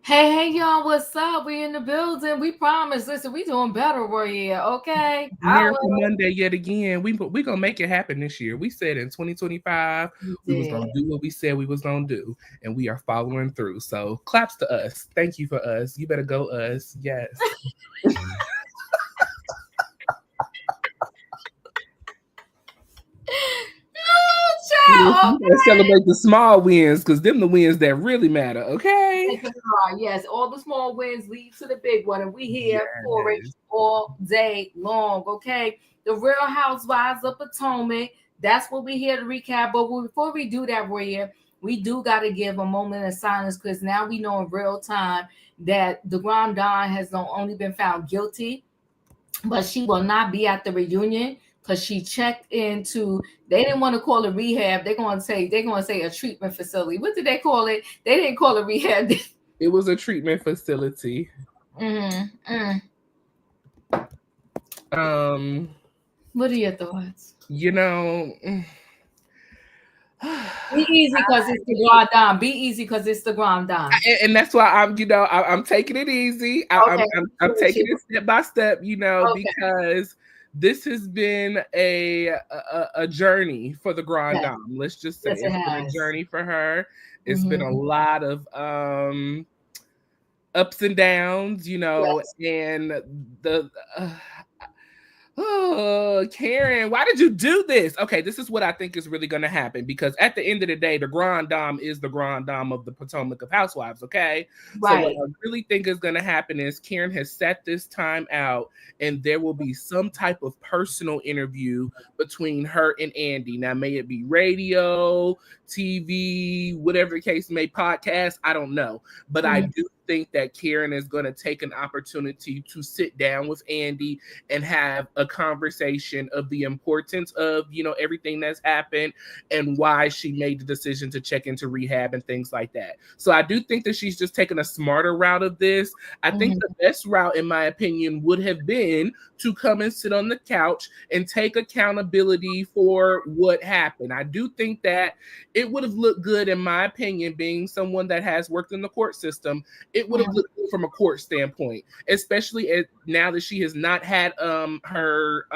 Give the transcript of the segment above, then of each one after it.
Hey, y'all, what's up? We in the building. We promise. Listen, we doing better, Royaire, okay? Miracle Monday yet again. We gonna make it happen this year. We said in 2025 we was did. gonna do what we said we was gonna do, and we are following through. So claps to us. Thank you for us. You better go us. Yes. Child, You gotta celebrate the small wins, because them the wins that really matter. Okay. yes, all the small wins lead to the big one, and we here for it Yes. all day long, okay? The Real Housewives of Potomac. That's what we here to recap. But before we do that, Royaire, we do got to give a moment of silence because now we know in real time that the Grand Don has not only been found guilty, but she will not be at the reunion because she checked into. They didn't want to call it rehab. They're going to say a treatment facility. What did they call it? They didn't call it rehab. It was a treatment facility. Mm. Um, What are your thoughts? you know. Be easy because it's the Grand Dame. Be easy because it's the Grand Dame. And that's why I'm taking it easy. Okay. I'm taking it step by step, Okay. because this has been a journey for the Grand Yes. Dame. Let's just say Yes, it it's been a has. journey for her. It's been a Mm-hmm. lot of ups and downs, Yes. and the oh, Karen, why did you do this? Okay, this is what I think is really going to happen, because at the end of the day, the Grand Dame is the Grand Dame of the Potomac of Housewives. Okay, so what Right. I really think is going to happen is Karen has set this time out, and there will be some type of personal interview between her and Andy. Now, may it be radio, TV, whatever the case may, podcast, I don't know, but I Mm-hmm. do think that Karen is going to take an opportunity to sit down with Andy and have a conversation of the importance of, everything that's happened and why she made the decision to check into rehab and things like that. So I do think that she's just taking a smarter route of this. I think the best route, in my opinion, would have been to come and sit on the couch and take accountability for what happened. I do think that it would have looked good, in my opinion, being someone that has worked in the court system. It would have Mm-hmm. looked good from a court standpoint, especially now that she has not had her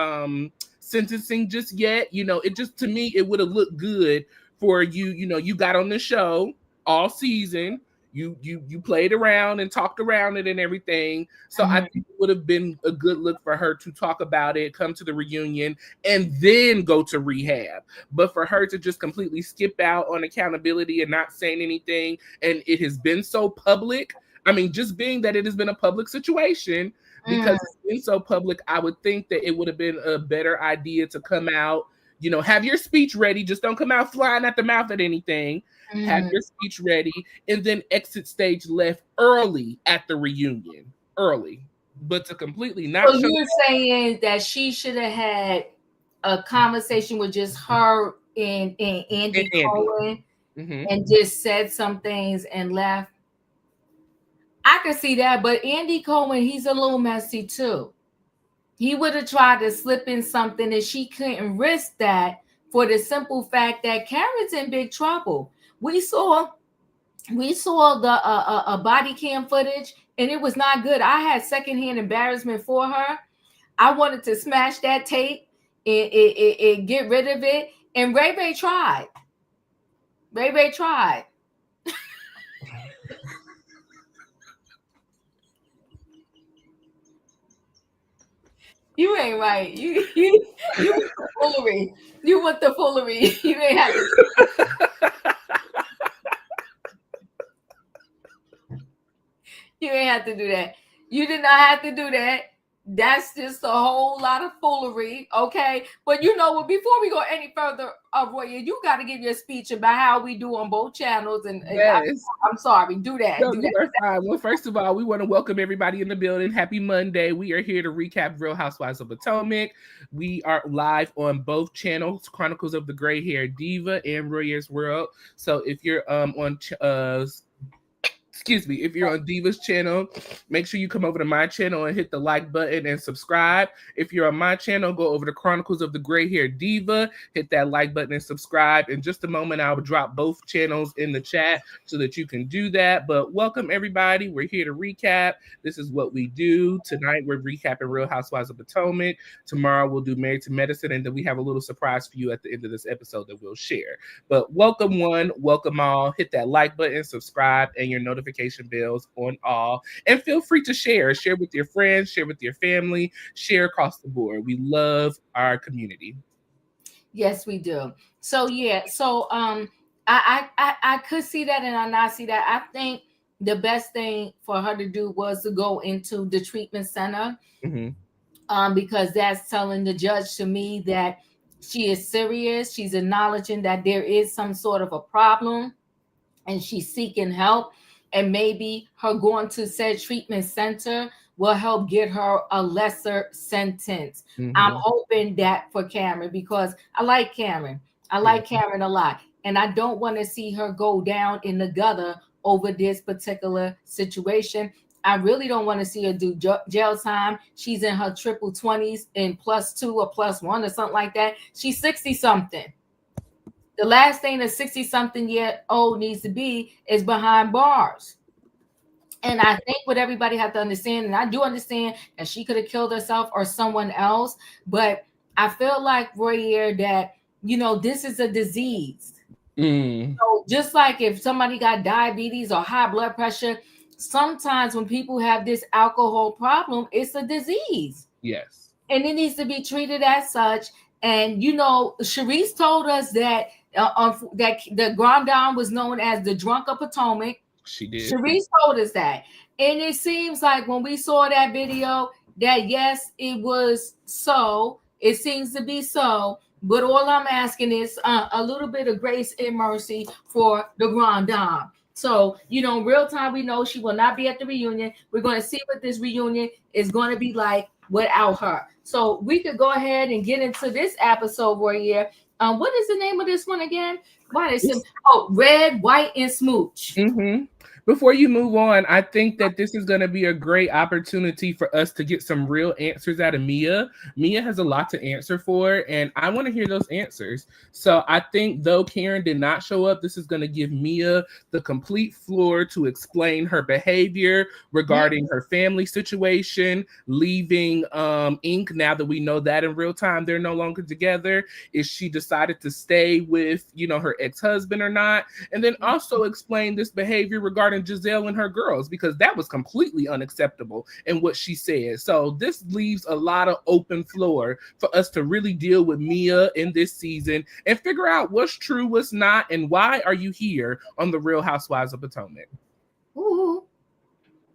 sentencing just yet. It just, to me, it would have looked good for you. You got on the show all season. You played around and talked around it and everything. So I Mm-hmm. think it would have been a good look for her to talk about it, come to the reunion, and then go to rehab. But for her to just completely skip out on accountability and not saying anything, and it has been so public. I mean, just being that it has been a public situation, because it's been so public, I would think that it would have been a better idea to come out, have your speech ready. Just don't come out flying at the mouth at anything. Have Mm-hmm. your speech ready, and then exit stage left early at the reunion. Early. But to completely not So show you're saying that she should have had a conversation with just her and and Andy Andy. Cohen Hmm. and just said some things and left. I could see that, but Andy Cohen, he's a little messy too. He would have tried to slip in something and she couldn't risk that for the simple fact that Karen's in big trouble. We saw the body cam footage and it was not good. I had secondhand embarrassment for her. I wanted to smash that tape and get rid of it. And Ray Ray tried. Ray Ray tried. You ain't right. You want the foolery. You want the foolery. You ain't have to. You ain't have to do that. You did not have to do that. That's just a whole lot of foolery, okay? But you know what? Before we go any further, Roya, you got to give your speech about how we do on both channels. And Yes. I'm sorry, do that. No, Do you that. are fine. Well, first of all, we want to welcome everybody in the building. Happy Monday. We are here to recap Real Housewives of Potomac. We are live on both channels, Chronicles of the Gray Hair Diva and Royaire's World. So if you're on excuse me, if you're on Diva's channel, make sure you come over to my channel and hit the like button and subscribe. If you're on my channel, go over to Chronicles of the Gray Hair Diva, hit that like button and subscribe. In just a moment, I will drop both channels in the chat so that you can do that. But welcome, everybody. We're here to recap. This is what we do. Tonight, we're recapping Real Housewives of Potomac. Tomorrow, we'll do Married to Medicine, and then we have a little surprise for you at the end of this episode that we'll share. But welcome one, welcome all. Hit that like button, subscribe, and your notification bells on all. And feel free to share. Share with your friends, share with your family, share across the board. We love our community. Yes, we do. So yeah, so I could see that and I not see that. I think the best thing for her to do was to go into the treatment center. Because that's telling the judge to me that she is serious. She's acknowledging that there is some sort of a problem and she's seeking help. And maybe her going to said treatment center will help get her a lesser sentence. I'm hoping that for Karen because I like Karen. I like Karen a lot. And I don't want to see her go down in the gutter over this particular situation. I really don't want to see her do jail time. She's in her triple 20s and +2 or +1 or something like that. She's 60 something. The last thing a 60 something year old needs to be is behind bars. And I think what everybody have to understand, and I do understand that she could have killed herself or someone else, but I feel like Royaire that, this is a disease. So just like if somebody got diabetes or high blood pressure, sometimes when people have this alcohol problem, it's a disease. Yes. And it needs to be treated as such. And, Sharice told us that that the Grand Dame was known as the drunk of Potomac. She did. Sharice told us that. And it seems like when we saw that video that, yes, it was so. It seems to be so. But all I'm asking is a little bit of grace and mercy for the Grand Dame. So, real time, we know she will not be at the reunion. We're going to see what this reunion is going to be like without her. So we could go ahead and get into this episode right here. What is the name of this one again? Red, White, and Smooch. Before you move on, I think that this is going to be a great opportunity for us to get some real answers out of Mia. Mia has a lot to answer for, and I want to hear those answers. So I think though Karen did not show up, this is going to give Mia the complete floor to explain her behavior regarding her family situation, leaving Inc. Now that we know that in real time they're no longer together. Is she decided to stay with, her ex-husband or not? And then also explain this behavior regarding Giselle and her girls, because that was completely unacceptable in what she said. So this leaves a lot of open floor for us to really deal with Mia in this season and figure out what's true, what's not, and why are you here on the Real Housewives of Potomac. Ooh.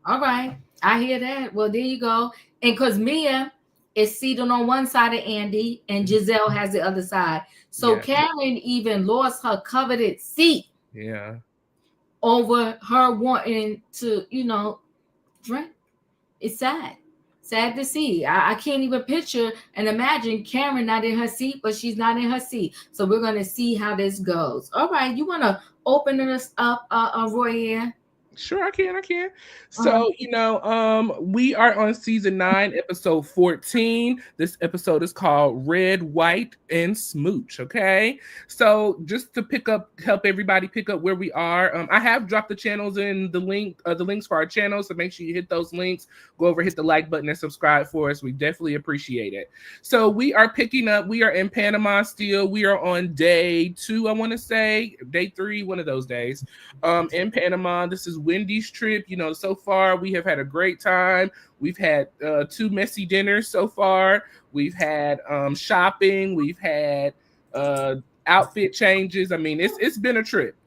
All right. I hear that. Well, there you go. And because Mia is seated on one side of Andy and Giselle has the other side. So Karen even lost her coveted seat. Yeah. Over her wanting to, drink. It's sad. Sad to see. I can't even picture and imagine Karen not in her seat, but she's not in her seat. So we're going to see how this goes. All right. You want to open us up, Royaire? Sure, I can. So, we are on season 9, episode 14. This episode is called Red, White, and Smooch. Okay. So just to help everybody pick up where we are. I have dropped the channels in the links for our channels. So make sure you hit those links, go over, hit the like button and subscribe for us. We definitely appreciate it. So we are picking up, we are in Panama still. We are on day 2, I want to say, day 3, one of those days, in Panama. This is Wendy's trip. So far we have had a great time. We've had 2 messy dinners so far. We've had shopping. We've had outfit changes. I mean, it's been a trip.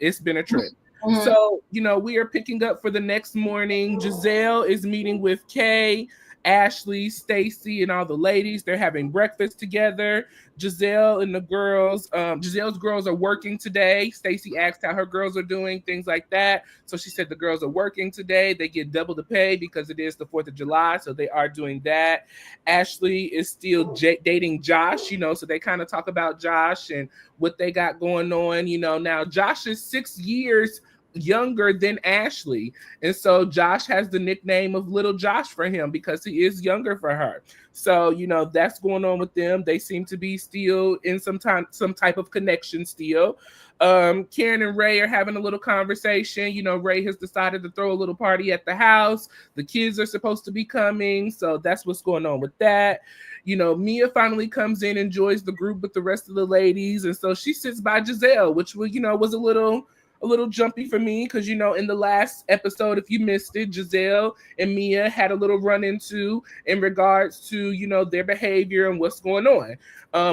So, we are picking up for the next morning. Giselle is meeting with Kay, Ashley, Stacey, and all the ladies. They're having breakfast together. Giselle and the girls, Giselle's girls are working today. Stacey asked how her girls are doing, things like that. So she said the girls are working today. They get double the pay because it is the 4th of July. So they are doing that. Ashley is still dating Josh, so they kind of talk about Josh and what they got going on. Now Josh is 6 years younger than Ashley. And so Josh has the nickname of Little Josh for him because he is younger for her. So, that's going on with them. They seem to be still in some type of connection still. Karen and Ray are having a little conversation. Ray has decided to throw a little party at the house. The kids are supposed to be coming. So that's what's going on with that. Mia finally comes in, enjoys the group with the rest of the ladies. And so she sits by Giselle, which was a little jumpy for me because, in the last episode, if you missed it, Giselle and Mia had a little run into in regards to, their behavior and what's going on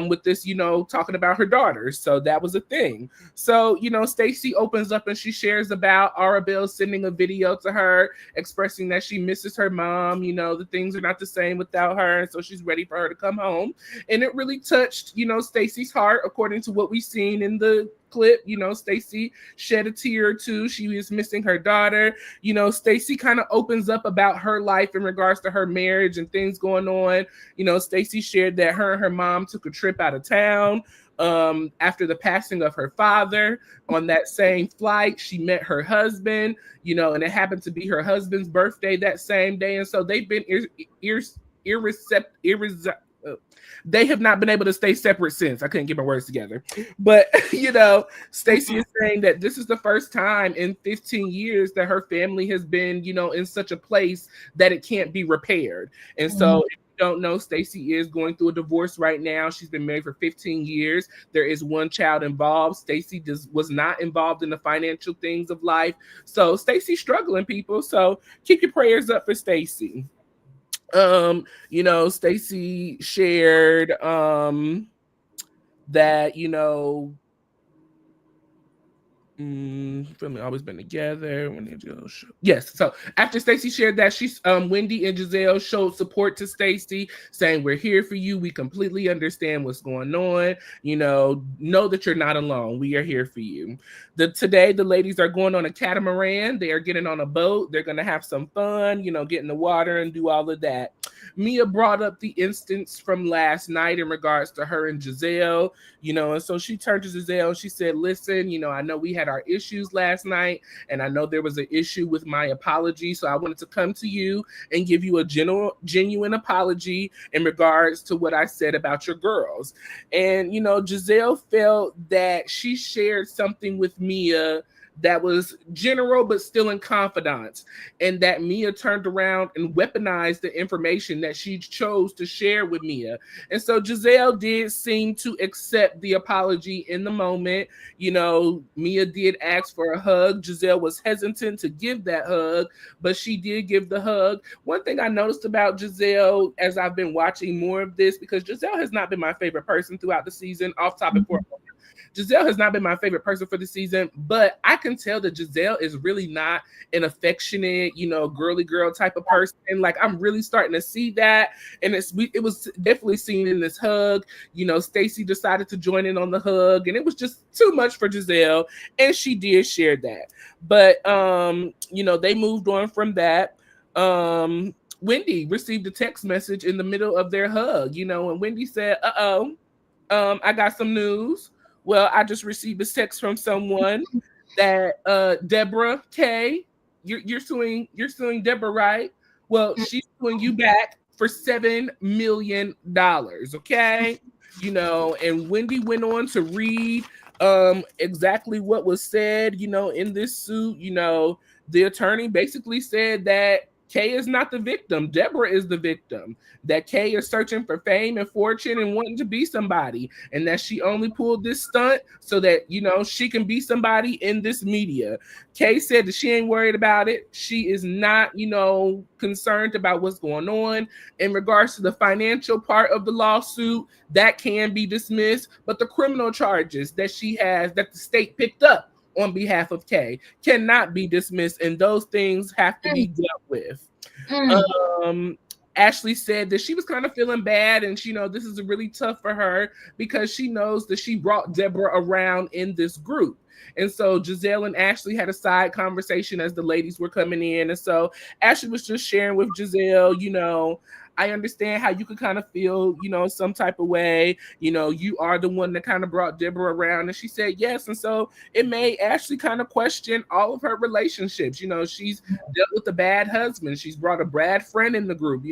with this, talking about her daughters. So that was a thing. So, Stacey opens up and she shares about Arabelle sending a video to her expressing that she misses her mom. The things are not the same without her. And so she's ready for her to come home. And it really touched, Stacey's heart, according to what we've seen in the clip. Stacey shed a tear or two. She was missing her daughter. Stacey kind of opens up about her life in regards to her marriage and things going on. Stacey shared that her and her mom took a trip out of town after the passing of her father. On that same flight, she met her husband, and it happened to be her husband's birthday that same day. And so they've been they have not been able to stay separate since. I couldn't get my words together. But, Stacey is saying that this is the first time in 15 years that her family has been, in such a place that it can't be repaired. And so if you don't know, Stacey is going through a divorce right now. She's been married for 15 years. There is one child involved. Stacey was not involved in the financial things of life. So Stacey's struggling, people. So keep your prayers up for Stacey. Stacey shared that family always been together. Yes. So after Stacey shared that, she's Wendy and Giselle showed support to Stacey, saying, "We're here for you. We completely understand what's going on. Know that you're not alone. We are here for you." Today, the ladies are going on a catamaran. They are getting on a boat. They're going to have some fun, get in the water and do all of that. Mia brought up the instance from last night in regards to her and Giselle, and so she turned to Giselle and she said, "Listen, I know we had our issues last night, and I know there was an issue with my apology, so I wanted to come to you and give you a genuine apology in regards to what I said about your girls." And, Giselle felt that she shared something with Mia that was general but still in confidence, and that Mia turned around and weaponized the information that she chose to share with Mia. And so Giselle did seem to accept the apology in the moment. Mia did ask for a hug. Giselle was hesitant to give that hug, but she did give the hug. One thing I noticed about Giselle as I've been watching more of this, because Giselle has not been my favorite person throughout the season, off topic for a moment. Giselle has not been my favorite person for the season, but I can tell that Giselle is really not an affectionate, girly girl type of person. Like, I'm really starting to see that. And it was definitely seen in this hug. Stacey decided to join in on the hug, and it was just too much for Giselle. And she did share that. But, they moved on from that. Wendy received a text message in the middle of their hug, and Wendy said, I got some news. Well, I just received a text from someone that Deborah K, you're suing Deborah, right? Well, she's suing you back for $7 million. Okay, and Wendy went on to read exactly what was said, in this suit. The attorney basically said that Kay is not the victim. Deborah is the victim. That Kay is searching for fame and fortune and wanting to be somebody. And that she only pulled this stunt so that, she can be somebody in this media. Kay said that she ain't worried about it. She is not, concerned about what's going on. In regards to the financial part of the lawsuit, that can be dismissed. But the criminal charges that she has, that the state picked up on behalf of Kay, cannot be dismissed, and those things have to be dealt with. Ashley said that she was kind of feeling bad, and this is really tough for her because she knows that she brought Deborah around in this group. And so Giselle and Ashley had a side conversation as the ladies were coming in. And so Ashley was just sharing with Giselle, I understand how you could kind of feel, some type of way. You are the one that kind of brought Deborah around. And she said yes. And so it made Ashley kind of question all of her relationships. She's dealt with a bad husband. She's brought a bad friend in the group.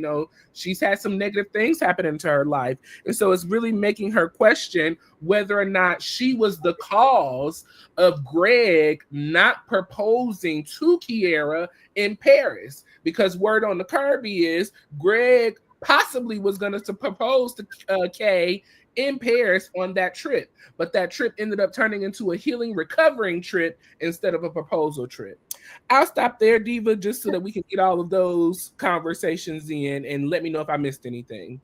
She's had some negative things happen into her life. And so it's really making her question whether or not she was the cause of Greg not proposing to Keiarna in Paris. Because word on the Kirby is Greg possibly was going to propose to Kay in Paris on that trip. But that trip ended up turning into a healing, recovering trip instead of a proposal trip. I'll stop there, Diva, just so that we can get all of those conversations in, and let me know if I missed anything.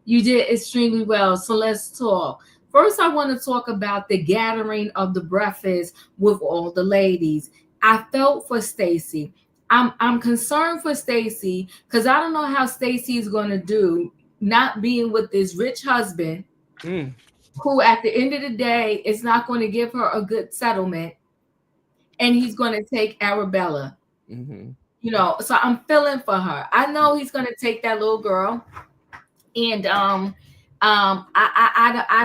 You did extremely well. So let's talk. First, I want to talk about the gathering of the breakfast with all the ladies. I felt for Stacey. I'm concerned for Stacey because I don't know how Stacey is going to do not being with this rich husband who at the end of the day is not going to give her a good settlement, and he's going to take Arabella. So I'm feeling for her. I know he's going to take that little girl, and I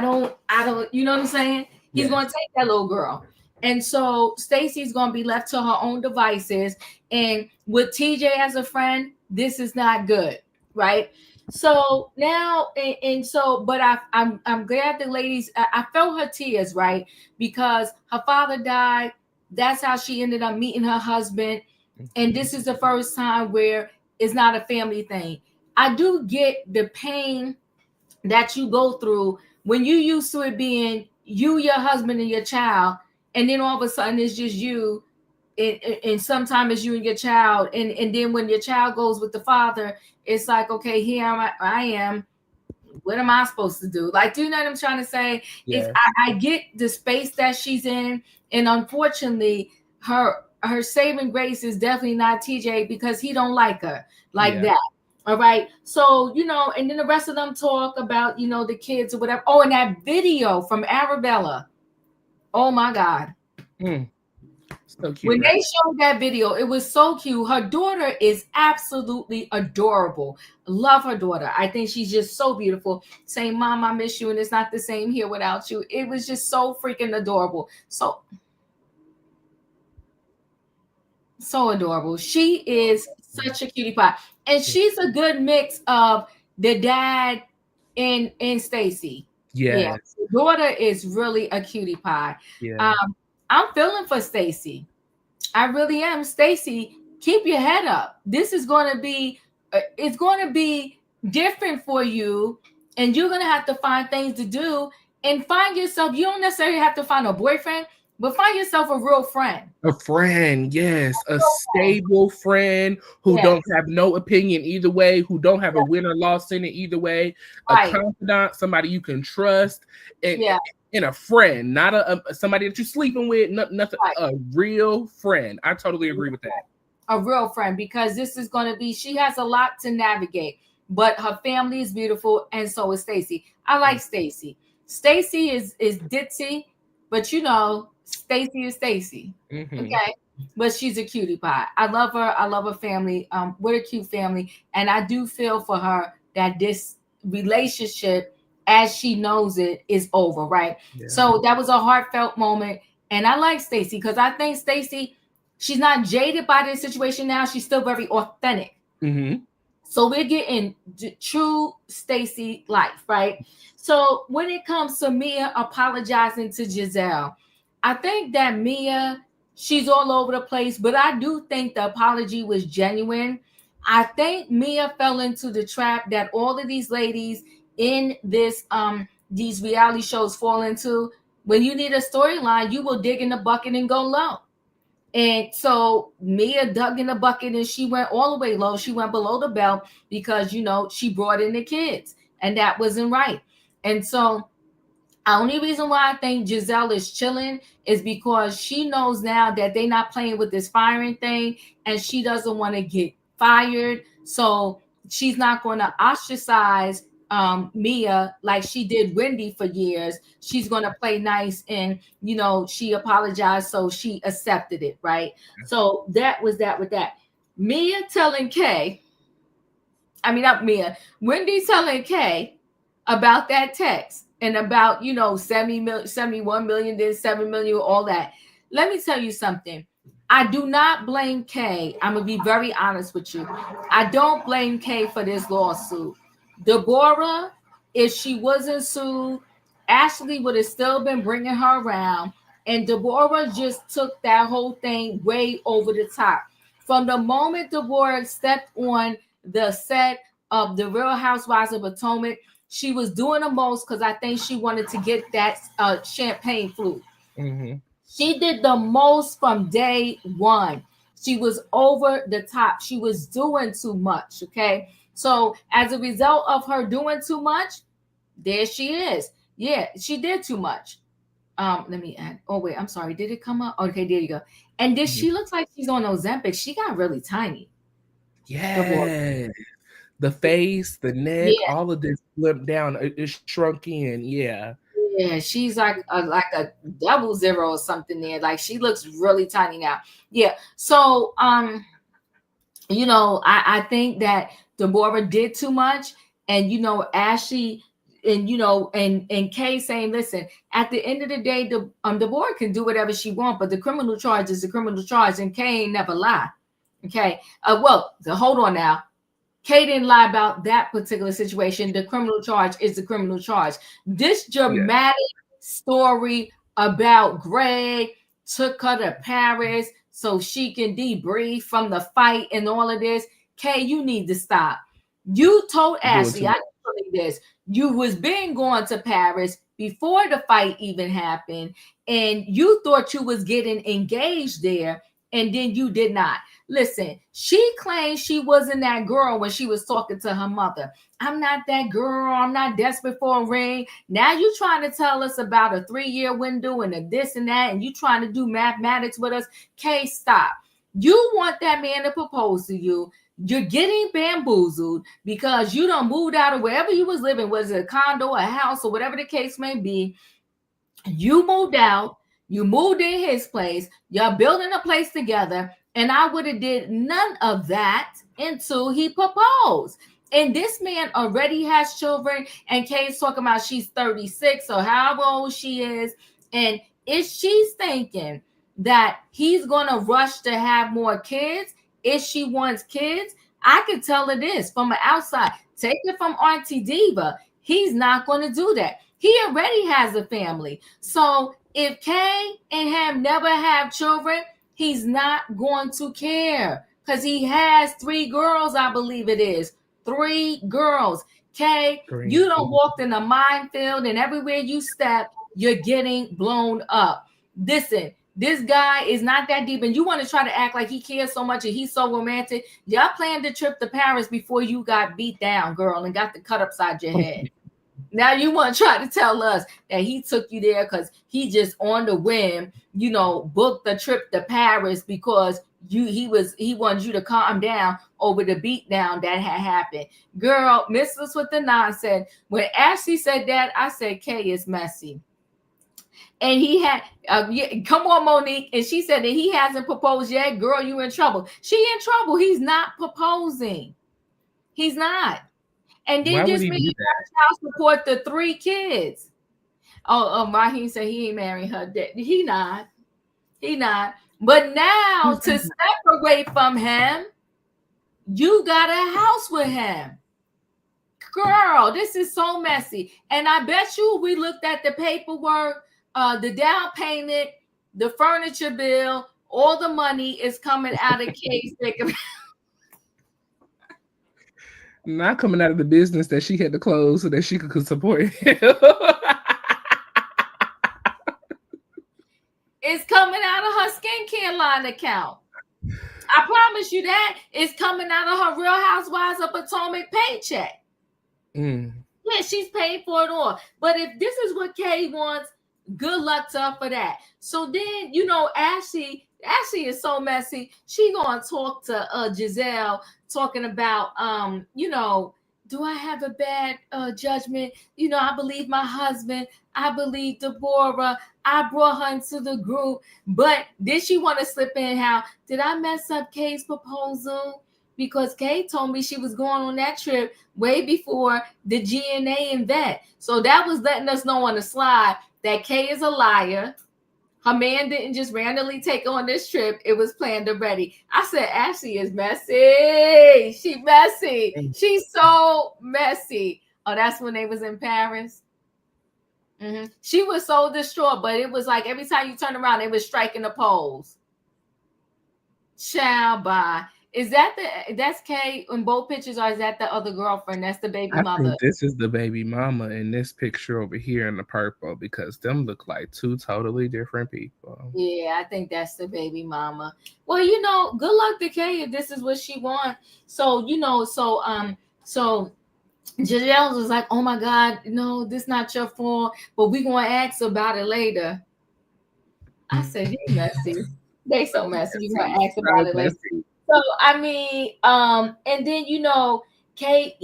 don't, you know what I'm saying? He's going to take that little girl. And so Stacey's going to be left to her own devices. And with TJ as a friend, this is not good, right? So now, but I'm glad the ladies, I felt her tears, right? Because her father died. That's how she ended up meeting her husband. And this is the first time where it's not a family thing. I do get the pain that you go through when you used to it being you, your husband, and your child. And then all of a sudden it's just you, and sometimes it's you and your child. And then when your child goes with the father, it's like, okay, here I am. What am I supposed to do? Like, do you know what I'm trying to say? Yeah. I get the space that she's in. And unfortunately, her saving grace is definitely not TJ because he don't like her like that. All right. So, and then the rest of them talk about, the kids or whatever. Oh, and that video from Arabella. Oh my God. So cute. When they showed that video, it was so cute. Her daughter is absolutely adorable. Love her daughter. I think she's just so beautiful. Saying, Mom, I miss you, and it's not the same here without you. It was just so freaking adorable. So adorable. She is such a cutie pie. And she's a good mix of the dad and Stacey. Yeah. The daughter is really a cutie pie. I'm feeling for Stacey. I really am. Stacey, keep your head up. This is going to be, it's going to be different for you. And you're going to have to find things to do and find yourself. You don't necessarily have to find a boyfriend, but find yourself a real friend. A friend, yes. A stable friend who don't have no opinion either way, who don't have a win or loss in it either way. A confidant, somebody you can trust. And a friend, not somebody that you're sleeping with, nothing. A real friend. I totally agree with that. A real friend, because this is going to be, she has a lot to navigate, but her family is beautiful, and so is Stacey. I like Stacey. Stacey is ditzy, but Stacey is Stacey. Okay. But she's a cutie pie. I love her. I love her family. What a cute family. And I do feel for her that this relationship, as she knows it, is over, right? So that was a heartfelt moment. And I like Stacey because I think Stacey, she's not jaded by this situation now. She's still very authentic. So we're getting true Stacey life, right? So when it comes to Mia apologizing to Giselle, I think that Mia, she's all over the place, but I do think the apology was genuine. I think Mia fell into the trap that all of these ladies in this these reality shows fall into. When you need a storyline, you will dig in the bucket and go low. And so Mia dug in the bucket and she went all the way low. She went below the belt because, she brought in the kids and that wasn't right. And so the only reason why I think Giselle is chilling is because she knows now that they're not playing with this firing thing and she doesn't want to get fired. So she's not going to ostracize Mia like she did Wendy for years. She's going to play nice and, she apologized. So she accepted it. Right. So that was that with that. Mia telling Kay, not Mia. Wendy telling Kay about that text and about 71 million, then 7 million, all that. Let me tell you something. I do not blame Kay. I'm gonna be very honest with you. I don't blame Kay for this lawsuit. Deborah, if she wasn't sued, Ashley would have still been bringing her around, and Deborah just took that whole thing way over the top. From the moment Deborah stepped on the set of the Real Housewives of Potomac, she was doing the most because I think she wanted to get that champagne flute. Mm-hmm. She did the most from day one. She was over the top. She was doing too much. Okay. So as a result of her doing too much, there she is. Yeah, she did too much. Let me add. Oh wait, I'm sorry. Did it come up? Okay, there you go. And this, she looks like she's on Ozempic. She got really tiny. Yeah. The face, the neck, Yeah. all of this slipped down. It shrunk in. Yeah. Yeah, she's like a double zero or something there. Like she looks really tiny now. Yeah. So I think that Deborah did too much, and Ashley and and Kay saying, listen, at the end of the day, Deborah can do whatever she wants, but the criminal charge is the criminal charge, and Kay ain't never lie. Okay. Hold on now. Kay didn't lie about that particular situation. The criminal charge is the criminal charge. This dramatic story about Greg took her to Paris so she can debrief from the fight and all of this. Kay, you need to stop. You told Ashley, I didn't this. You was being going to Paris before the fight even happened, and you thought you was getting engaged there, and then you did not. Listen, she claimed she wasn't that girl when she was talking to her mother. I'm not that girl. I'm not desperate for a ring. Now you trying to tell us about a 3-year window and a this and that, and you trying to do mathematics with us. Kay, stop. You want that man to propose to you. You're getting bamboozled because you done moved out of wherever you was living, was it a condo, a house, or whatever the case may be. You moved out. You moved in his place. You're building a place together. And I would have did none of that until he proposed. And this man already has children. And Kay's talking about she's 36 or however old she is. And if she's thinking that he's going to rush to have more kids, if she wants kids, I can tell her this from the outside. Take it from Auntie Diva. He's not going to do that. He already has a family. So if Kay and him never have children, he's not going to care because he has 3 girls, I believe it is. 3 girls. Kay, you done walked in a minefield, and everywhere you step, you're getting blown up. Listen, this guy is not that deep, and you want to try to act like he cares so much and he's so romantic. Y'all planned the trip to Paris before you got beat down, girl, and got the cut upside your head. Now you want to try to tell us that he took you there because he just on the whim, booked the trip to Paris because he wanted you to calm down over the beat down that had happened. Girl, miss us with the nonsense. When Ashley said that, I said, Kay is messy. And he had, come on, Monique. And she said that he hasn't proposed yet. Girl, you in trouble. She in trouble. He's not proposing. He's not. And then just me child support the 3 kids. Raheem said he ain't marrying her. He not. But now to separate from him, you got a house with him. Girl, this is so messy. And I bet you we looked at the paperwork, the down payment, the furniture bill, all the money is coming out of Kay's not coming out of the business that she had to close so that she could support him. It's coming out of her skincare line account. I promise you that. It's coming out of her Real Housewives of Potomac paycheck. Yeah, she's paid for it all. But if this is what Kay wants, good luck to her for that. So then, Ashley is so messy. She gonna talk to Giselle, talking about, do I have a bad judgment? I believe my husband. I believe Deborah. I brought her into the group. But did she want to slip in how, did I mess up Kay's proposal? because Kay told me she was going on that trip way before the GNA and vet. So that was letting us know on the slide that Kay is a liar. Her man didn't just randomly take on this trip. It was planned already. I said, Ashley is messy. She messy. She's so messy. Oh, that's when they was in Paris. Mm-hmm. She was so distraught, but it was like every time you turn around, they was striking the pose. Child, bye. Is that that's Kay in both pictures, or is that the other girlfriend? That's the baby mother. I think this is the baby mama in this picture over here in the purple, because them look like two totally different people. Yeah, I think that's the baby mama. Well, you know, good luck to Kay if this is what she wants. So, you know, so Giselle was like, "Oh my God, no, this not your fault, but we gonna ask about it later." I said, "You messy. They so messy. We gonna ask about it later." So I mean, and then you know, Kay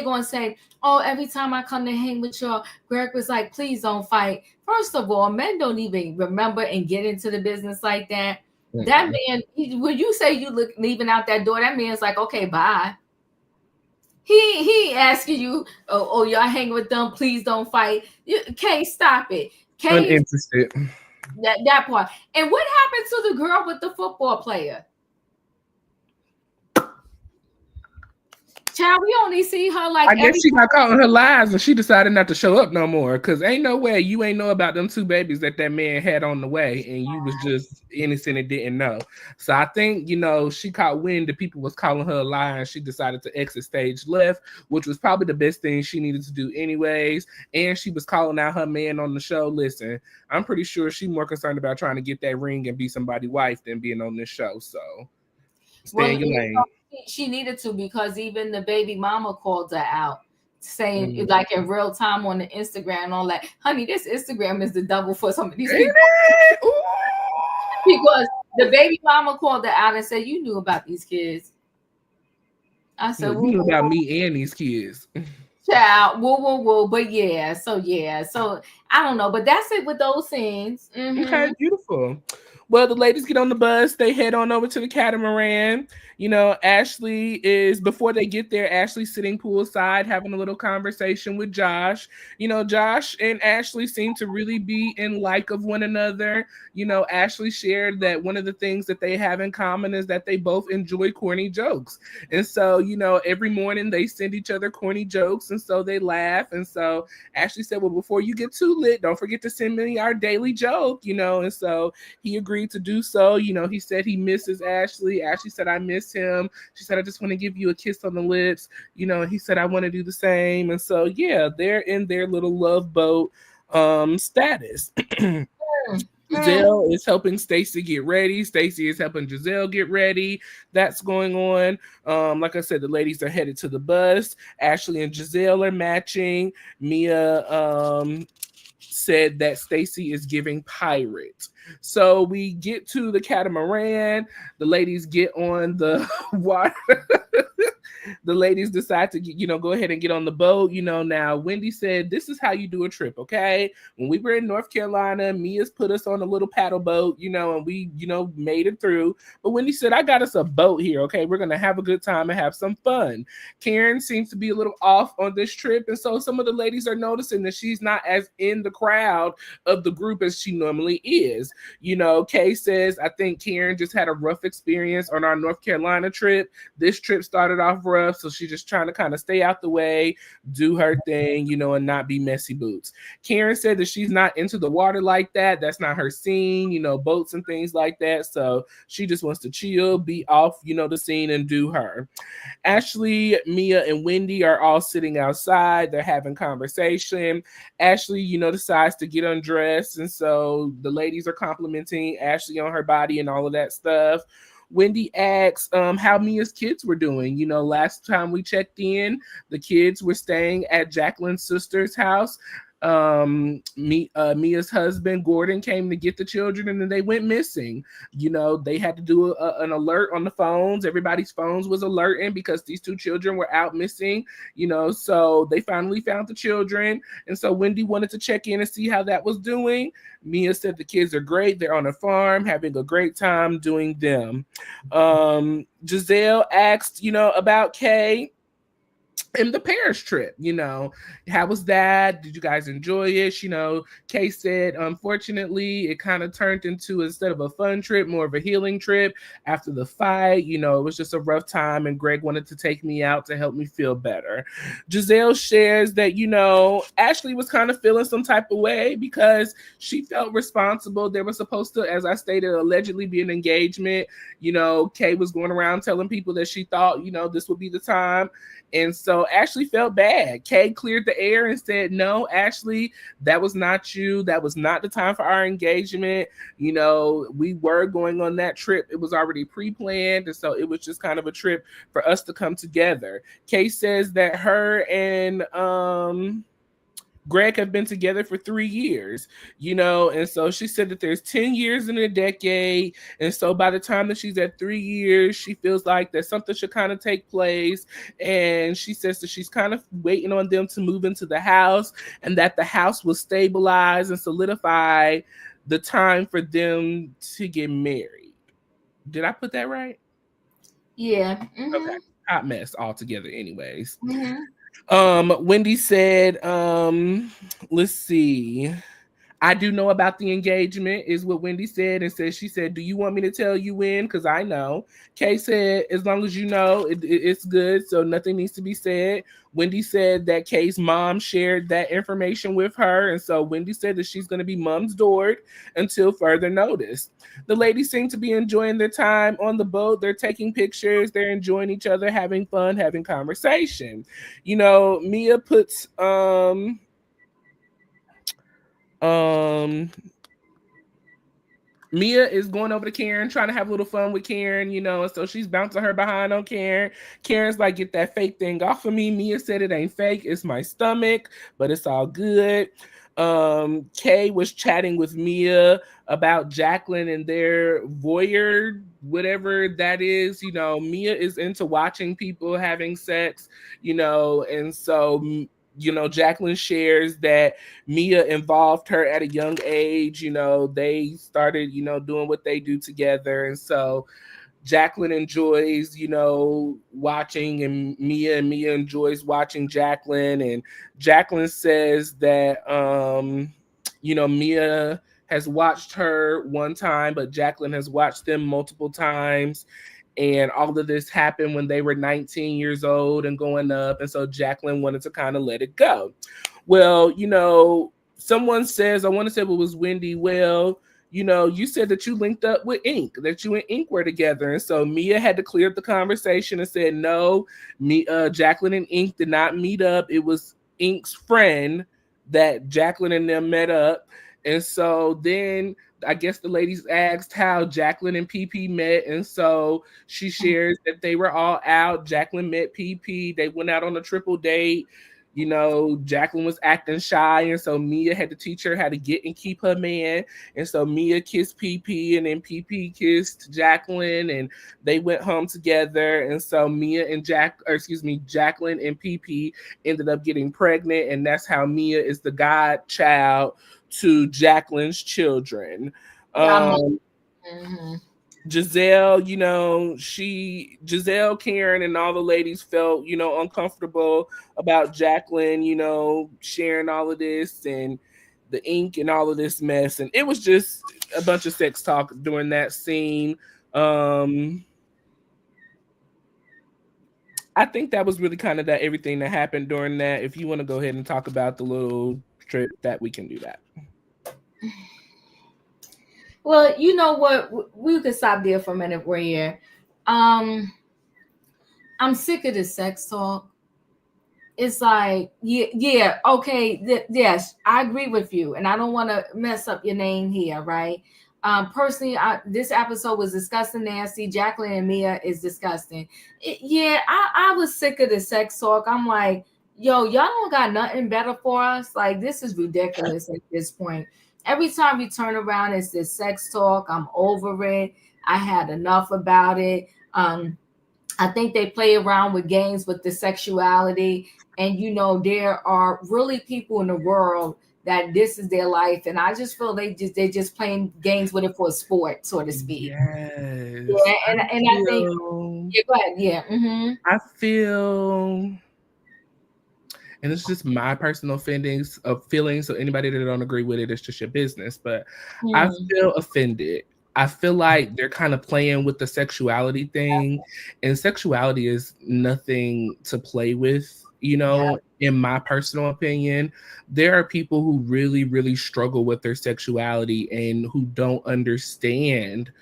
gonna say, "Oh, every time I come to hang with y'all, Greg was like, please don't fight." First of all, men don't even remember and get into the business like that. Mm-hmm. That man, when you say you look leaving out that door, that man's like, okay, bye. He asking you, oh, y'all hang with them, please don't fight. Kay, stop it. Kay, uninterested. That part. And what happened to the girl with the football player? Child, we only see her like. I guess she got caught in her lies and she decided not to show up no more. Cause ain't no way you ain't know about them two babies that man had on the way, and you was just innocent and didn't know. So I think, you know, she caught wind that people was calling her a lie, and she decided to exit stage left, which was probably the best thing she needed to do anyways. And she was calling out her man on the show. Listen, I'm pretty sure she's more concerned about trying to get that ring and be somebody's wife than being on this show. So stay in your lane. She needed to, because even the baby mama called her out, saying like in real time on the Instagram and all that. Honey, this Instagram is the devil for some of these people. Because the baby mama called her out and said, "You knew about these kids." I said, "You knew about me and these kids." Child, whoa. But yeah, so I don't know, but that's it with those things. Mm-hmm. Okay, beautiful. Well, the ladies get on the bus. They head on over to the catamaran. You know, Ashley is, before they get there, Ashley's sitting poolside having a little conversation with Josh. You know, Josh and Ashley seem to really be in like of one another. You know, Ashley shared that one of the things that they have in common is that they both enjoy corny jokes. And so, you know, every morning they send each other corny jokes, and so they laugh. And so Ashley said, well, before you get too lit, don't forget to send me our daily joke, you know. And so he agreed to do so. You know, he said he misses Ashley. Ashley said, I miss him. She said, I just want to give you a kiss on the lips. You know, he said, I want to do the same. And so, yeah, they're in their little love boat status. Giselle is helping Stacey get ready. Stacey is helping Giselle get ready. That's going on. Like I said, the ladies are headed to the bus. Ashley and Giselle are matching. Mia said that Stacey is giving pirate. So we get to the catamaran. The ladies get on the water. The ladies decide to, go ahead and get on the boat. Now Wendy said, this is how you do a trip, okay? When we were in North Carolina, Mia's put us on a little paddle boat, and we, made it through. But Wendy said, I got us a boat here, okay? We're going to have a good time and have some fun. Karen seems to be a little off on this trip, and so some of the ladies are noticing that she's not as in the crowd of the group as she normally is. Kay says, I think Karen just had a rough experience on our North Carolina trip. This trip started off rough, so she's just trying to kind of stay out the way, do her thing, and not be messy boots. Karen said that she's not into the water like that. That's not her scene, boats and things like that. So she just wants to chill, be off, the scene and do her. Ashley, Mia, and Wendy are all sitting outside. They're having conversation. Ashley, decides to get undressed. And so the ladies are complimenting Ashley on her body and all of that stuff. Wendy asks how Mia's kids were doing. Last time we checked in, the kids were staying at Jacqueline's sister's house. Mia's husband Gordon came to get the children, and then they went missing. They had to do an alert on the phones. Everybody's phones was alerting because these two children were out missing. So they finally found the children, and so Wendy wanted to check in and see how that was doing. Mia said the kids are great. They're on a farm having a great time doing them. Giselle asked, about Kay and the Paris trip. How was that? Did you guys enjoy it? Kay said, unfortunately, it kind of turned into, instead of a fun trip, more of a healing trip after the fight. It was just a rough time, and Greg wanted to take me out to help me feel better. Giselle shares that, Ashley was kind of feeling some type of way because she felt responsible. There was supposed to, as I stated, allegedly be an engagement. Kay was going around telling people that she thought, this would be the time. And so Ashley felt bad. Kay cleared the air and said, no, Ashley, that was not you. That was not the time for our engagement. We were going on that trip. It was already pre-planned. And so it was just kind of a trip for us to come together. Kay says that her and Greg have been together for 3 years, and so she said that there's 10 years in a decade. And so by the time that she's at 3 years, she feels like that something should kind of take place. And she says that she's kind of waiting on them to move into the house, and that the house will stabilize and solidify the time for them to get married. Did I put that right? Yeah. Mm-hmm. Okay. Hot mess altogether anyways. Mm-hmm. Wendy said, let's see. I do know about the engagement, is what Wendy said. And she said, do you want me to tell you when? Because I know. Kay said, as long as you know, it's good. So nothing needs to be said. Wendy said that Kay's mom shared that information with her. And so Wendy said that she's going to be mom's doored until further notice. The ladies seem to be enjoying their time on the boat. They're taking pictures. They're enjoying each other, having fun, having conversation. Mia puts, Mia is going over to Karen, trying to have a little fun with Karen, and so she's bouncing her behind on Karen. Karen's like, get that fake thing off of me. Mia said it ain't fake, it's my stomach, but it's all good. Kay was chatting with Mia about Jacqueline and their voyeur, whatever that is. Mia is into watching people having sex, and so Jacqueline shares that Mia involved her at a young age. They started, doing what they do together. And so Jacqueline enjoys, watching, and Mia enjoys watching Jacqueline. And Jacqueline says that, Mia has watched her one time, but Jacqueline has watched them multiple times. And all of this happened when they were 19 years old and going up. And so Jacqueline wanted to kind of let it go. Well, someone says, I want to say it was Wendy, well, you said that you linked up with Ink, that you and Ink were together. And so Mia had to clear up the conversation and said, no, Jacqueline and Ink did not meet up. It was Ink's friend that Jacqueline and them met up. And so then I guess the ladies asked how Jacqueline and PP met. And so she shares that they were all out. Jacqueline met PP. They went out on a triple date. Jacqueline was acting shy. And so Mia had to teach her how to get and keep her man. And so Mia kissed PP, and then PP kissed Jacqueline, and they went home together. And so Jacqueline and PP ended up getting pregnant. And that's how Mia is the godchild to Jacqueline's children. Giselle, Giselle, Karen, and all the ladies felt, uncomfortable about Jacqueline, sharing all of this and the ink and all of this mess. And it was just a bunch of sex talk during that scene. I think that was really kind of everything that happened during that. If you want to go ahead and talk about the little trip, that we can do that. Well, you know what? We could stop there for a minute, Royaire. I'm sick of the sex talk. It's like, yeah, okay, yes, I agree with you, and I don't want to mess up your name here, right? Personally, this episode was disgusting, nasty. Jacqueline and Mia is disgusting. I was sick of the sex talk. I'm like, Yo, y'all don't got nothing better for us. Like, this is ridiculous at this point. Every time we turn around, it's this sex talk. I'm over it. I had enough about it. I think they play around with games with the sexuality. And, there are really people in the world that this is their life. And I just feel they're just playing games with it for a sport, so to speak. Yes. Yeah. And I think, yeah, go ahead. Yeah. I feel, and it's just my personal feelings. So anybody that don't agree with it, it's just your business. But I feel offended. I feel like they're kind of playing with the sexuality thing, and sexuality is nothing to play with. In my personal opinion, there are people who really, really struggle with their sexuality and who don't understand,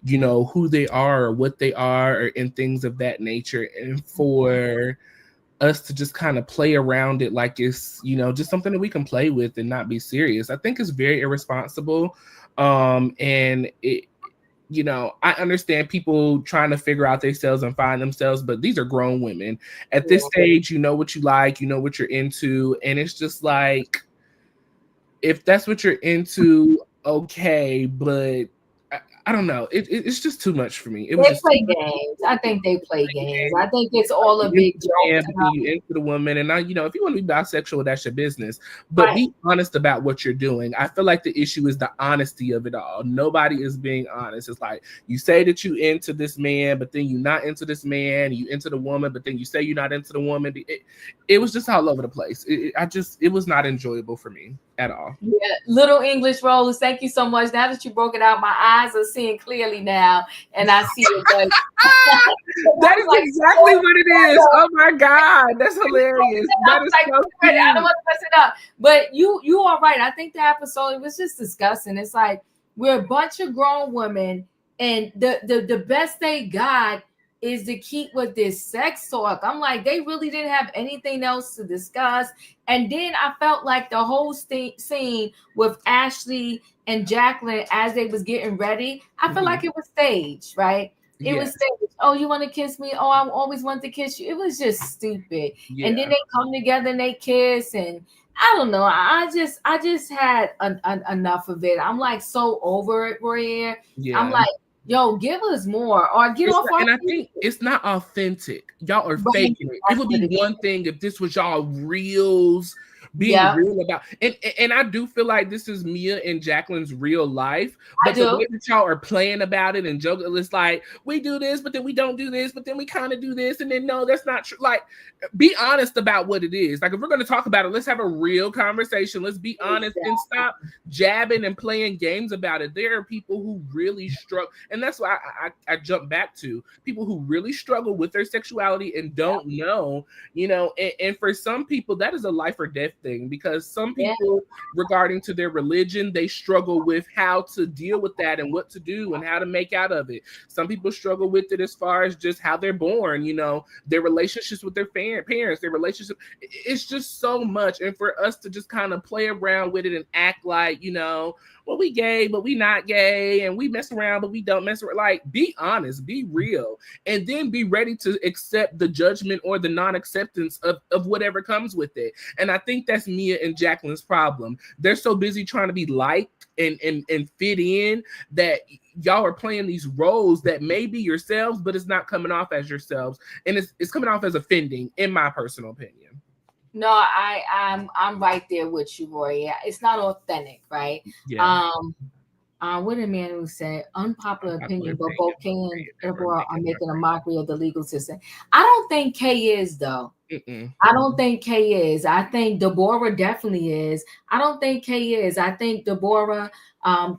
who they are or what they are, and things of that nature. And for us to just kind of play around it like it's, just something that we can play with and not be serious, I think is very irresponsible. And it, I understand people trying to figure out themselves and find themselves, but these are grown women. At this stage, you know what you like, you know what you're into, and it's just like, if that's what you're into, okay, but I don't know. It's just too much for me. It was They just play games. I think they play games. I think it's all a big joke. You into the woman, and if you want to be bisexual, that's your business. But Right. be honest about what you're doing. I feel like the issue is the honesty of it all. Nobody is being honest. It's like you say that you into this man, but then you're not into this man. You into the woman, but then you say you're not into the woman. It was just all over the place. It was not enjoyable for me at all. Yeah, little English Rose, thank you so much. Now that you broke it out, my eyes are seeing clearly now, and I see it. But that is exactly what it is. Oh my God, that's hilarious. That is so cute. I don't want to mess it up, but you are right. I think the episode, it was just disgusting. It's like we're a bunch of grown women, and the best they got is to keep with this sex talk. I'm like, they really didn't have anything else to discuss. And then I felt like the whole scene with Ashley and Jacqueline as they was getting ready, I felt like it was staged, right? It was staged. Oh, you want to kiss me? Oh, I always wanted to kiss you. It was just stupid. Yeah. And then they come together and they kiss, and I don't know. I just had enough of it. I'm like so over it, Royaire. Yeah. I'm like, yo, give us more, or get off. And I think it's not authentic. Y'all are faking it. It would be one thing if this was y'all reels being real about, and I do feel like this is Mia and Jacqueline's real life, but the way that y'all are playing about it and joking, it's like we do this, but then we don't do this, but then we kind of do this, and then no, that's not true. Like, be honest about what it is. Like, if we're going to talk about it, let's have a real conversation. Let's be honest and stop jabbing and playing games about it. There are people who really struggle, and that's why I jump back to people who really struggle with their sexuality and don't know, and for some people that is a life or death thing, because some people regarding to their religion, they struggle with how to deal with that and what to do and how to make out of it. Some people struggle with it as far as just how they're born, their relationships with their parents, their relationship. It's just so much. And for us to just kind of play around with it and act like, well, we gay, but we not gay, and we mess around, but we don't mess around. Like, be honest, be real, and then be ready to accept the judgment or the non-acceptance of whatever comes with it. And I think that's Mia and Jacqueline's problem. They're so busy trying to be liked and fit in that y'all are playing these roles that may be yourselves, but it's not coming off as yourselves, and it's coming off as offending, in my personal opinion. No, I'm right there with you, Roy. It's not authentic, right? Yeah. What did man who said? Unpopular opinion, but both Kay and Deborah are making a mockery of the legal system. I don't think Kay is, though. I don't think Kay is. I think Deborah definitely is. I don't think Kay is. I think Deborah,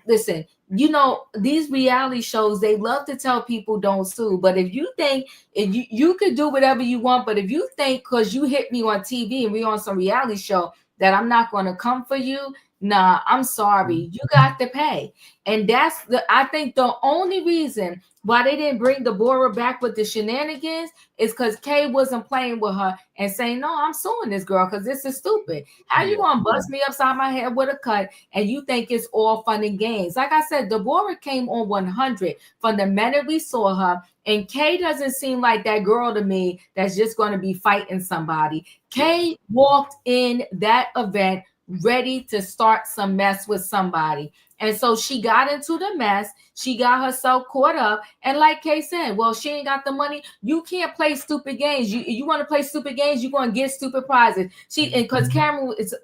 listen, these reality shows, they love to tell people don't sue. But if you think you could do whatever you want, but if you think because you hit me on TV and we on some reality show that I'm not going to come for you, Nah, I'm sorry. You got to pay. And I think the only reason why they didn't bring Deborah back with the shenanigans is because Kay wasn't playing with her and saying, no, I'm suing this girl because this is stupid. How you gonna bust me upside my head with a cut and you think it's all fun and games? Like I said, Deborah came on 100 from the minute we saw her, and Kay doesn't seem like that girl to me that's just going to be fighting somebody. Kay walked in that event ready to start some mess with somebody. And so she got into the mess. She got herself caught up. And like Kay said, well, she ain't got the money. You can't play stupid games. You want to play stupid games, you're going to get stupid prizes. Because Cameron is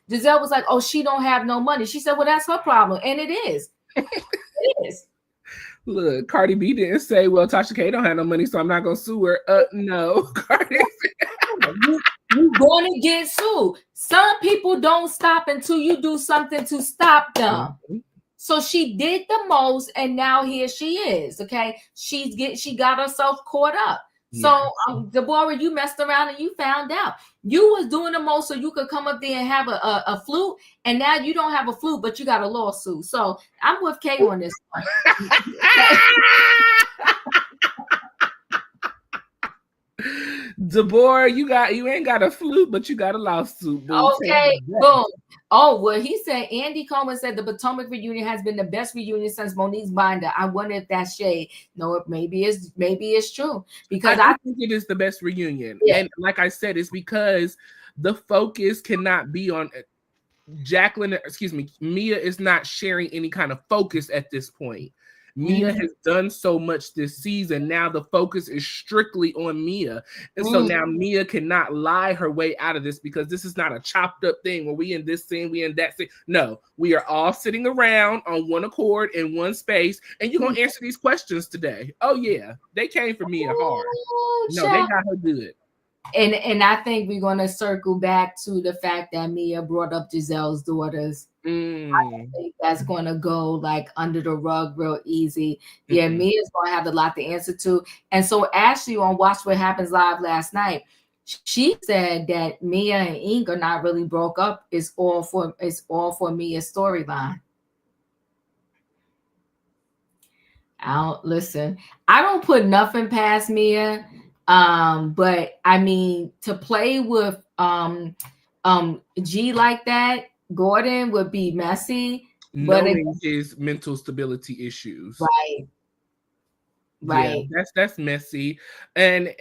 Giselle was like, oh, she don't have no money. She said, well, that's her problem. And it is. It is. Look, Cardi B didn't say, well, Tasha K don't have no money, so I'm not going to sue her. No, Cardi. You're going to get sued. Some people don't stop until you do something to stop them. So she did the most, and now here she is. Okay, she got herself caught up. So Deborah, you messed around and you found out. You was doing the most so you could come up there and have a flute, and now you don't have a flute, but you got a lawsuit. So I'm with Kay on this one. Deborah, you ain't got a flute, but you got a lawsuit. Boo. Okay, boom. Oh, well, he said Andy Coleman said the Potomac reunion has been the best reunion since Monique's binder. I wonder if that's shade. No, maybe it's true, because I think it is the best reunion. Yeah. And like I said, it's because the focus cannot be on Mia is not sharing any kind of focus at this point. Mia has done so much this season. Now the focus is strictly on Mia. And so now Mia cannot lie her way out of this, because this is not a chopped up thing where we in this scene, we in that scene. No, we are all sitting around on one accord in one space, and you're going to answer these questions today. Oh, yeah. They came for Mia hard. No, they got her good. And I think we're going to circle back to the fact that Mia brought up Giselle's daughters. I think that's going to go like under the rug real easy. Yeah, Mia's going to have a lot to answer to. And so Ashley on Watch What Happens Live last night, she said that Mia and Ink are not really broke up. It's all for Mia's storyline. I don't put nothing past Mia. But I mean, to play with G like that, Gordon would be messy. Knowing his mental stability issues. Right. Yeah, that's messy. And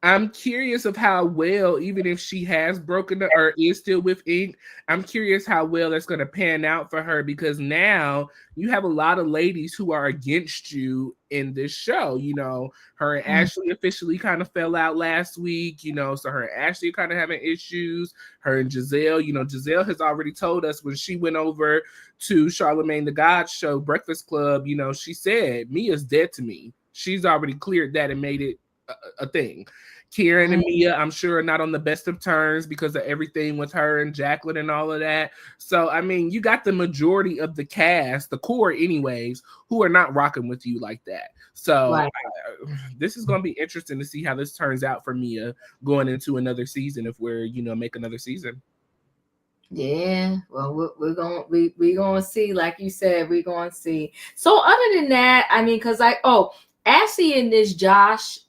I'm curious of how well, even if she has broken up or is still with Ink, I'm curious how well that's going to pan out for her, because now you have a lot of ladies who are against you in this show. You know, her and Ashley officially kind of fell out last week, you know, so her and Ashley are kind of having issues. Her and Giselle, you know, Giselle has already told us when she went over to Charlamagne the God show, Breakfast Club, you know, she said, Mia's dead to me. She's already cleared that and made it a thing. Keiarna and Mia, I'm sure, are not on the best of terms because of everything with her and Jacqueline and all of that. So, I mean, you got the majority of the cast, the core anyways, who are not rocking with you like that. So this is going to be interesting to see how this turns out for Mia going into another season, if we're, you know, make another season. Yeah, well, we're gonna see, like you said, we're gonna see. So other than that, I mean, because Ashley and this Josh,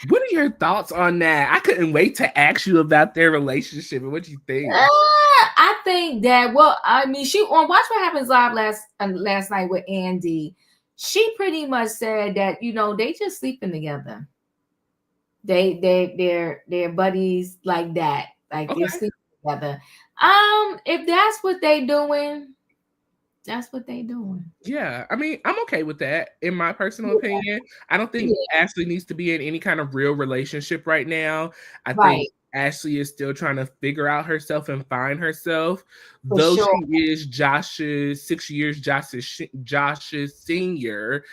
what are your thoughts on that? I couldn't wait to ask you about their relationship and what you think. I think that, well, I mean, she on Watch What Happens Live last night with Andy, she pretty much said that, you know, they just sleeping together. They're buddies like that. Like they're sleeping together. If that's what they doing, that's what they doing. Yeah, I mean, I'm okay with that. In my personal opinion, I don't think Ashley needs to be in any kind of real relationship right now. I think Ashley is still trying to figure out herself and find herself. Though she is Josh's 6 years, Josh's senior,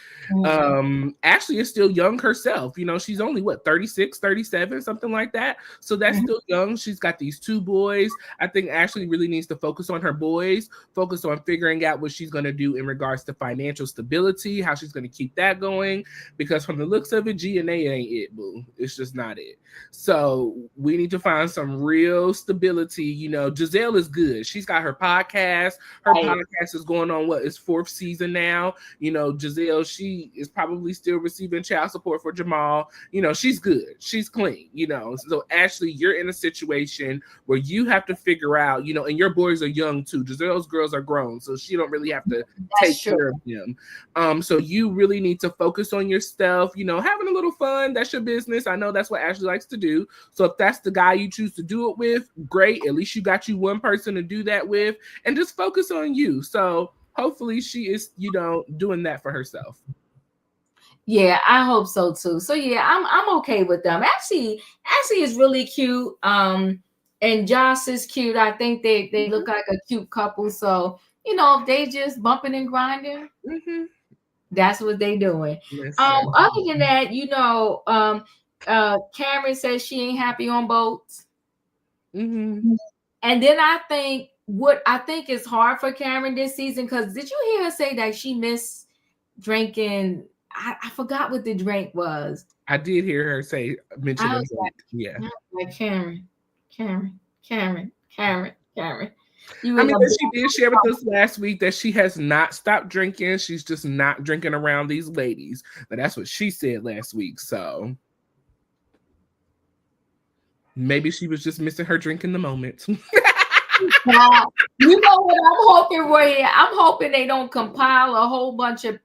Ashley is still young herself. You know, she's only 36, 37, something like that. So that's still young. She's got these 2 boys. I think Ashley really needs to focus on her boys, focus on figuring out what she's going to do in regards to financial stability, how she's going to keep that going. Because from the looks of it, G&A ain't it, boo. It's just not it. So we need need to find some real stability. You know, Giselle is good. She's got her podcast. Her podcast is going on its 4th season now. You know, Giselle, she is probably still receiving child support for Jamal. You know, she's good. She's clean. You know, so Ashley, you're in a situation where you have to figure out, you know, and your boys are young too. Giselle's girls are grown, so she don't really have to take care of them. So you really need to focus on your stuff, you know, having a little fun. That's your business. I know that's what Ashley likes to do. So if that's the guy you choose to do it with, great. At least you got you one person to do that with, and just focus on you. So hopefully she is, you know, doing that for herself. Yeah, I hope so too. So yeah, I'm okay with them. Actually is really cute. And Josh is cute. I think they look like a cute couple. So, you know, if they just bumping and grinding, that's what they doing. Other than that, you know, Cameron says she ain't happy on boats. And then I think what I think is hard for Cameron this season, because did you hear her say that she missed drinking? I forgot what the drink was. I did hear her mention it. Yeah. Like Karen. I mean, she did share with us last week that she has not stopped drinking. She's just not drinking around these ladies. But that's what she said last week. So maybe she was just missing her drink in the moment. You know what I'm hoping, Royaire? I'm hoping they don't compile a whole bunch of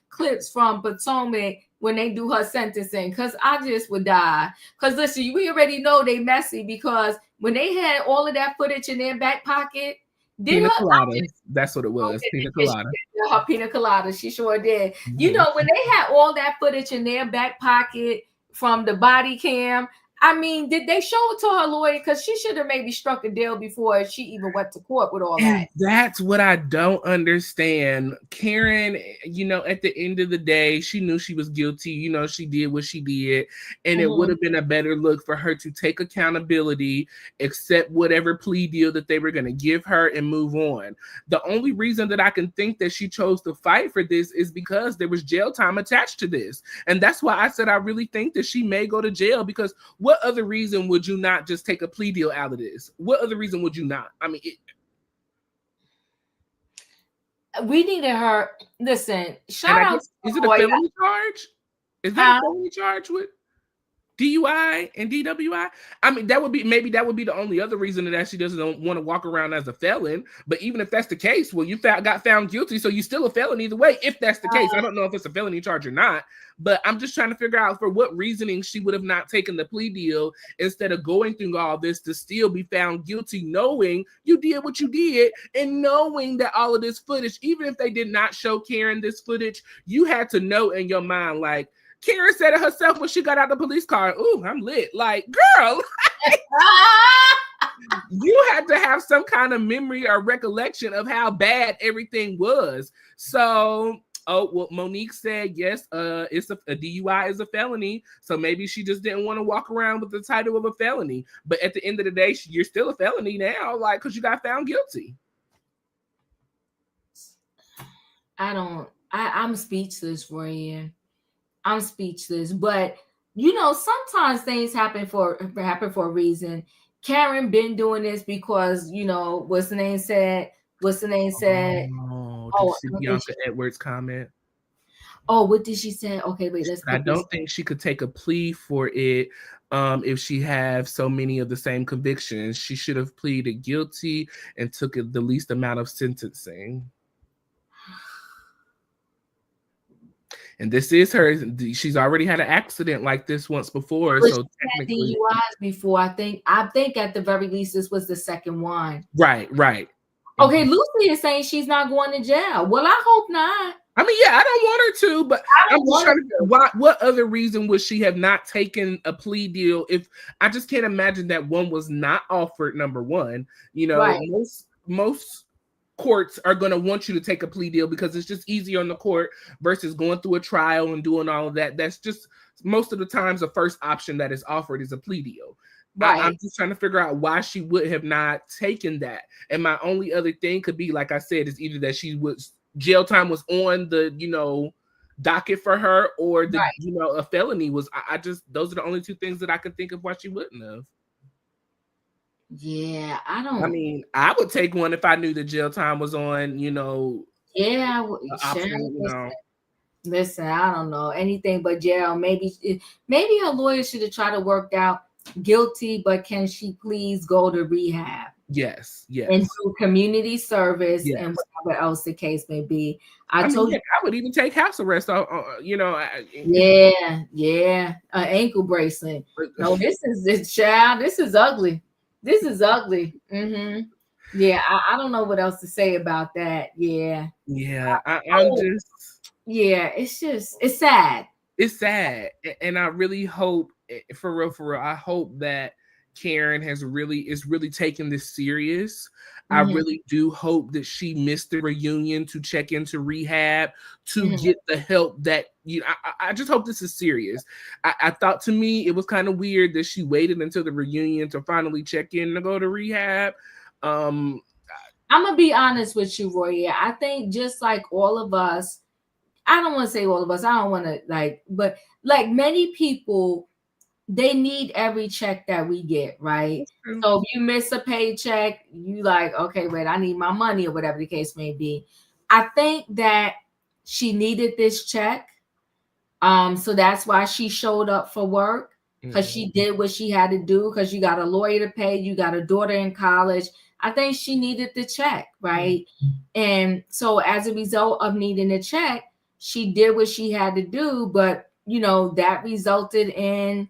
clips from Potomac when they do her sentencing, because I just would die. Because listen, we already know they messy, because when they had all of that footage in their back pocket, pina colada. That's what it was. Pina colada. Her pina colada. She sure did. You know, when they had all that footage in their back pocket from the body cam, I mean, did they show it to her lawyer? Because she should have maybe struck a deal before she even went to court with all that. That's what I don't understand. Karen, you know, at the end of the day, she knew she was guilty. You know, she did what she did. And it would have been a better look for her to take accountability, accept whatever plea deal that they were going to give her, and move on. The only reason that I can think that she chose to fight for this is because there was jail time attached to this. And that's why I said I really think that she may go to jail, because what other reason would you not just take a plea deal out of this? What other reason would you not? I mean, we needed her. Listen, shout out. Is it a felony charge? Is that a felony charge with DUI and DWI? I mean, that would be the only other reason that she doesn't want to walk around as a felon. But even if that's the case, well, you got found guilty, so you're still a felon either way. If that's the case, I don't know if it's a felony charge or not. But I'm just trying to figure out for what reasoning she would have not taken the plea deal instead of going through all this to still be found guilty, knowing you did what you did, and knowing that all of this footage, even if they did not show Karen this footage, you had to know in your mind, like, Karen said it herself when she got out the police car. Ooh, I'm lit. Like, girl, you had to have some kind of memory or recollection of how bad everything was. So, Monique said, yes, it's a DUI is a felony. So maybe she just didn't want to walk around with the title of a felony. But at the end of the day, you're still a felony now, like, because you got found guilty. I'm speechless, Royaire. I'm speechless, but you know, sometimes things happen for a reason. Karen been doing this because, you know, what's the name said? Oh, did you see Bianca Edwards' comment? Oh, what did she say? Okay, wait, I don't think she could take a plea for it if she have so many of the same convictions. She should have pleaded guilty and took the least amount of sentencing. And this is her. She's already had an accident like this once before. But so technically, DUIs before. I think at the very least this was the second one. Right. Okay, Lucy is saying she's not going to jail. Well, I hope not. I mean, yeah, I don't want her to, but I'm just trying to. What other reason would she have not taken a plea deal? If I just can't imagine that one was not offered. Number one, you know, right. Most courts are going to want you to take a plea deal because it's just easier on the court versus going through a trial and doing all of that. That's just most of the times the first option that is offered is a plea deal. Right. I'm just trying to figure out why she would have not taken that. And my only other thing could be, like I said, is either that jail time was on the, you know, docket for her, or the, right. You know, a felony was. I just, those are the only two things that I can think of why she wouldn't have. Yeah, I I don't. mean, I would take one if I knew the jail time was on, Yeah, option, Sharon, listen, I don't know anything but jail. Maybe her lawyer should have tried to work out guilty, but can she please go to rehab Yes, and yes, do community service and yes. whatever else the case may be? I I mean, told you. heck, I would even take house arrest. Yeah, an ankle bracelet. No, this is this child. This is ugly. This is ugly. Yeah, I don't know what else to say about that. Yeah. Yeah, I'm Oh, just. yeah. It's sad. It's sad, and I really hope, for real, I hope that Karen is really taking this serious. I Hmm. really do hope that she missed the reunion to check into rehab to Hmm. get the help that I just hope this is serious. I thought, to me, it was kind of weird that she waited until the reunion to finally check in to go to rehab. Um, I'm gonna be honest with you, Roy. Yeah, I think just like all of us, I don't want to say all of us. I don't want to but like many people, they need every check that we get, right? that's true. So if you miss a paycheck, you like, okay, wait, I need my money or whatever the case may be. I think that she needed this check. So that's why she showed up for work because she did what she had to do because you got a lawyer to pay, you got a daughter in college. I think she needed the check, right? And so as a result of needing the check, she did what she had to do, but that resulted in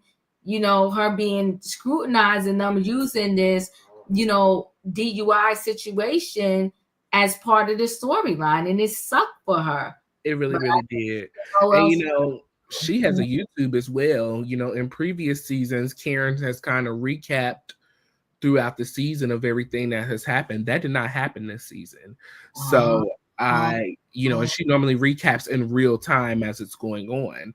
her being scrutinized and them using this DUI situation as part of the storyline, and it sucked for her. It really, But really did. how And else? she has a YouTube as well. In previous seasons, Karen has kind of recapped throughout the season of everything that has happened. That did not happen this season. Uh, So and she normally recaps in real time as it's going on.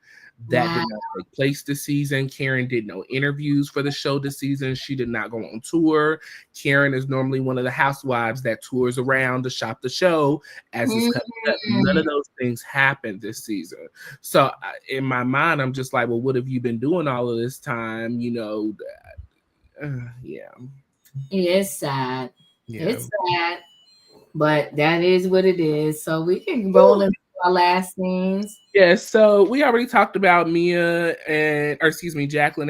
That wow. did not take place this season. Karen did no interviews for the show this season. She did not go on tour. Karen is normally one of the housewives that tours around to shop the show as it's coming up. None of those things happened this season. So in my mind, I'm just like, well, what have you been doing all of this time? Yeah. It's sad. Yeah. It's sad, but that is what it is. So we can roll into our last scenes. Yeah, so we already talked about Jacqueline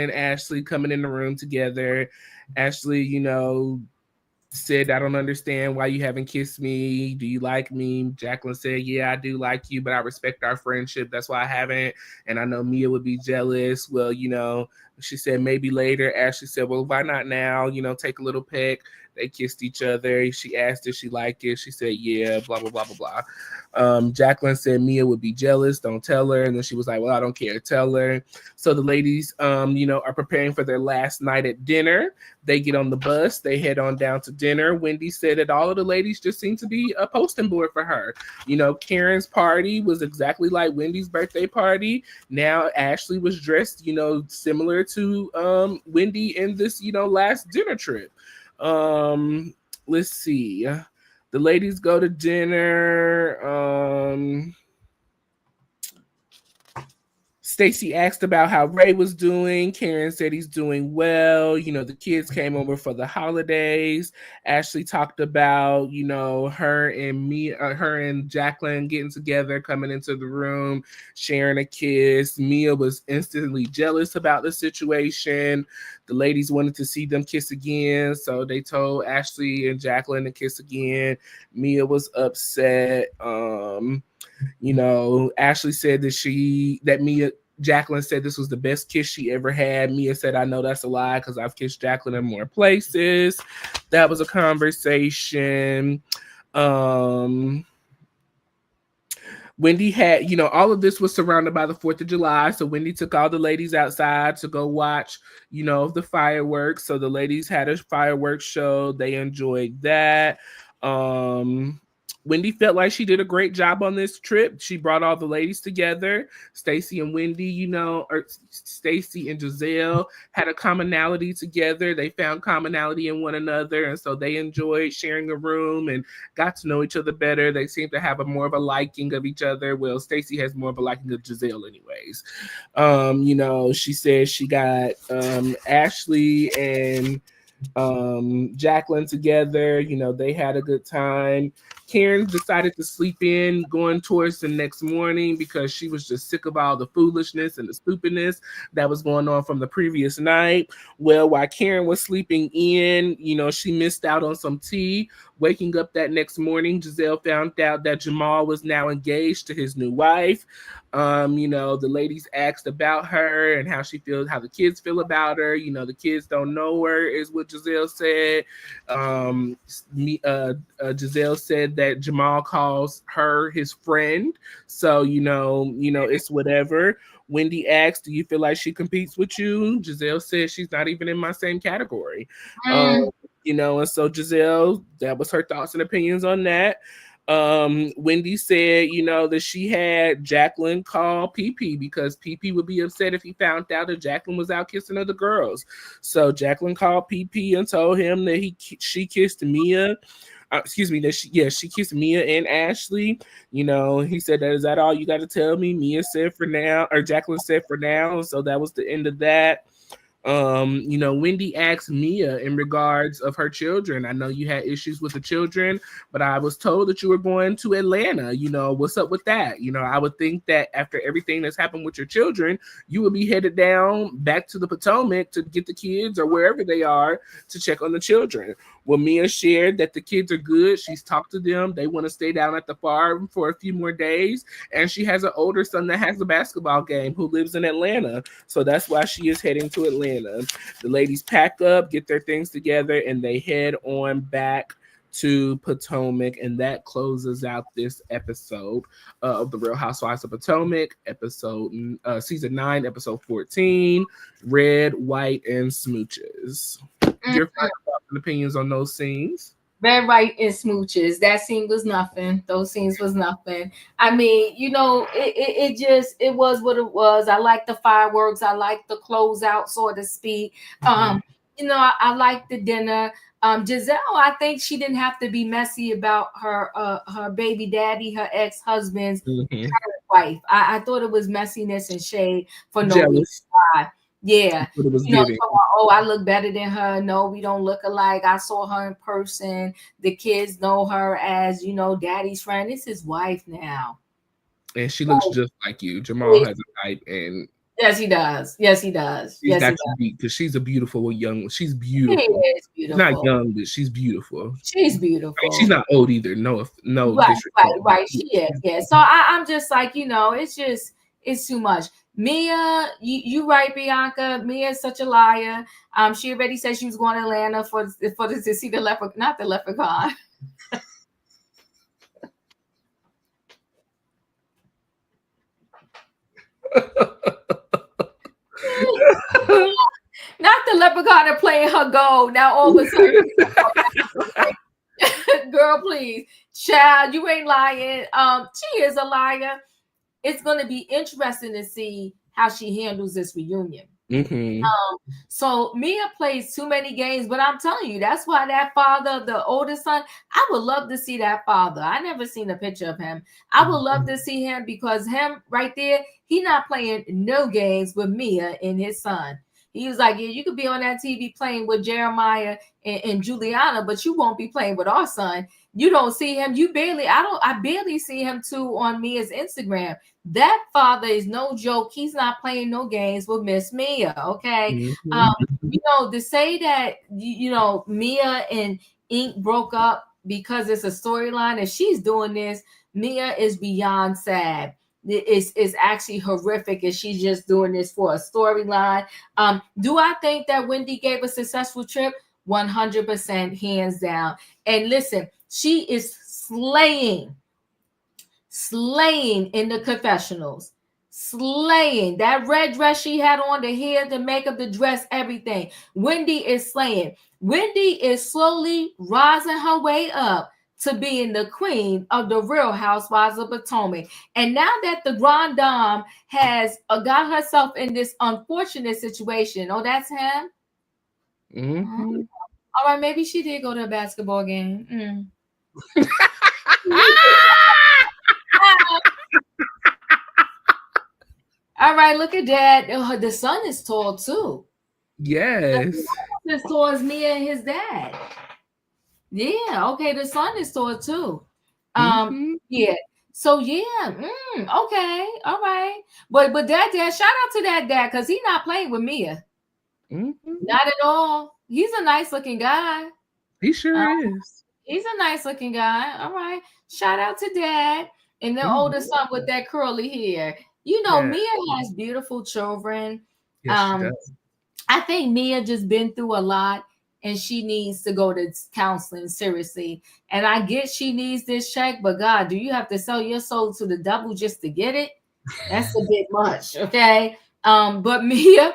and Ashley coming in the room together. Ashley, said, I don't understand why you haven't kissed me. Do you like me? Jacqueline said, yeah, I do like you, but I respect our friendship. That's why I haven't. And I know Mia would be jealous. Well, she said maybe later. Ashley said, well, why not now? Take a little peck. They kissed each other. She asked if she liked it. She said, yeah, blah, blah, blah, blah, blah. Jacqueline said Mia would be jealous. Don't tell her. And then she was like, well, I don't care. Tell her. So the ladies, are preparing for their last night at dinner. They get on the bus. They head on down to dinner. Wendy said that all of the ladies just seem to be a posting board for her. Karen's party was exactly like Wendy's birthday party. Now Ashley was dressed, similar to Wendy in this, last dinner trip. Let's see. The ladies go to dinner. Stacey asked about how Ray was doing. Karen said he's doing well. The kids came over for the holidays. Ashley talked about, her and Jacqueline getting together, coming into the room, sharing a kiss. Mia was instantly jealous about the situation. The ladies wanted to see them kiss again, so they told Ashley and Jacqueline to kiss again. Mia was upset. Ashley said Jacqueline said this was the best kiss she ever had. Mia said, I know that's a lie because I've kissed Jacqueline in more places. That was a conversation. Wendy had, all of this was surrounded by the 4th of July. So Wendy took all the ladies outside to go watch, the fireworks. So the ladies had a fireworks show. They enjoyed that. Wendy felt like she did a great job on this trip. She brought all the ladies together. Stacey and Wendy, or Stacey and Giselle had a commonality together. They found commonality in one another. And so they enjoyed sharing a room and got to know each other better. They seem to have more of a liking of each other. Well, Stacey has more of a liking of Giselle anyways. She said she got Ashley and Jacqueline together. You know, they had a good time. Karen decided to sleep in going towards the next morning because she was just sick of all the foolishness and the stupidness that was going on from the previous night. Well, while Karen was sleeping in, you know, she missed out on some tea. Waking up that next morning, Giselle found out that Jamal was now engaged to his new wife. You know, the ladies asked about her and how she feels, how the kids feel about her. You know, the kids don't know her, is what Giselle said. Giselle said that Jamal calls her his friend. So, it's whatever. Wendy asked, do you feel like she competes with you? Giselle said she's not even in my same category. And so Giselle, that was her thoughts and opinions on that. Wendy said, that she had Jacqueline call PP because PP would be upset if he found out that Jacqueline was out kissing other girls. So Jacqueline called PP and told him that she kissed Mia. She kissed Mia and Ashley. He said, is that all you got to tell me? Mia said for now, or Jacqueline said for now. So that was the end of that. Wendy asked Mia in regards of her children. I know you had issues with the children, but I was told that you were going to Atlanta. What's up with that? I would think that after everything that's happened with your children, you would be headed down back to the Potomac to get the kids or wherever they are to check on the children. Well, Mia shared that the kids are good. She's talked to them. They want to stay down at the farm for a few more days. And she has an older son that has a basketball game who lives in Atlanta. So that's why she is heading to Atlanta. The ladies pack up, get their things together, and they head on back to Potomac, and that closes out this episode of The Real Housewives of Potomac, season 9, episode 14, Red, White, and Smooches. Your final thoughts and opinions on those scenes? Red, White, and Smooches. That scene was nothing. Those scenes was nothing. I mean, it was what it was. I like the fireworks. I like the closeout, so to speak. I like the dinner. Giselle, I think she didn't have to be messy about her baby daddy, her ex-husband's wife. I thought it was messiness and shade for no reason. Yeah. I look better than her. No, we don't look alike. I saw her in person. The kids know her as, daddy's friend. It's his wife now. And she looks just like you. Jamal has a type, and yes, he does. She's got to be, because she's a beautiful young. She's beautiful. She is beautiful. She's not young, but she's beautiful. She's beautiful. I mean, she's not old either. No. Right. She is. Yeah. So I'm just like, it's too much. Mia, you right, Bianca. Mia is such a liar. She already said she was going to Atlanta to see the leopard, not the leprechaun. Not the leprechaun are playing her gold. Now all of a sudden, girl, please, child, you ain't lying. She is a liar. It's going to be interesting to see how she handles this reunion. So Mia plays too many games, but I'm telling you, that's why that father, the oldest son, I would love to see that father. I never seen a picture of him. I would love to see him, because him right there, he not playing no games with Mia and his son. He was like, yeah, you could be on that TV playing with Jeremiah and Juliana, but you won't be playing with our son. You don't see him. I barely see him too on Mia's Instagram. That father is no joke. He's not playing no games with Miss Mia. Okay. To say that, Mia and Ink broke up because it's a storyline and she's doing this, Mia is beyond sad. It's actually horrific, and she's just doing this for a storyline. Do I think that Wendy gave a successful trip? 100%, hands down. And listen, she is slaying in the confessionals. Slaying. That red dress she had on, the hair, the makeup, the dress, everything. Wendy is slaying. Wendy is slowly rising her way up to being the queen of the Real Housewives of Potomac. And now that the Grand Dame has got herself in this unfortunate situation, that's him? All right, maybe she did go to a basketball game. All right, look at that. The son is tall too. Yes. is towards Mia and his dad. Yeah, okay, the son is towards too. Yeah. So yeah, okay, all right. But that dad, shout out to that dad, because he's not playing with Mia. Not at all. He's a nice looking guy. He sure is. He's a nice looking guy. All right. Shout out to dad and the older son with that curly hair. You know, Mia has beautiful children. Yes, she does. I think Mia just been through a lot and she needs to go to counseling seriously. And I get she needs this check, but God, do you have to sell your soul to the devil just to get it? That's a bit much, okay? But Mia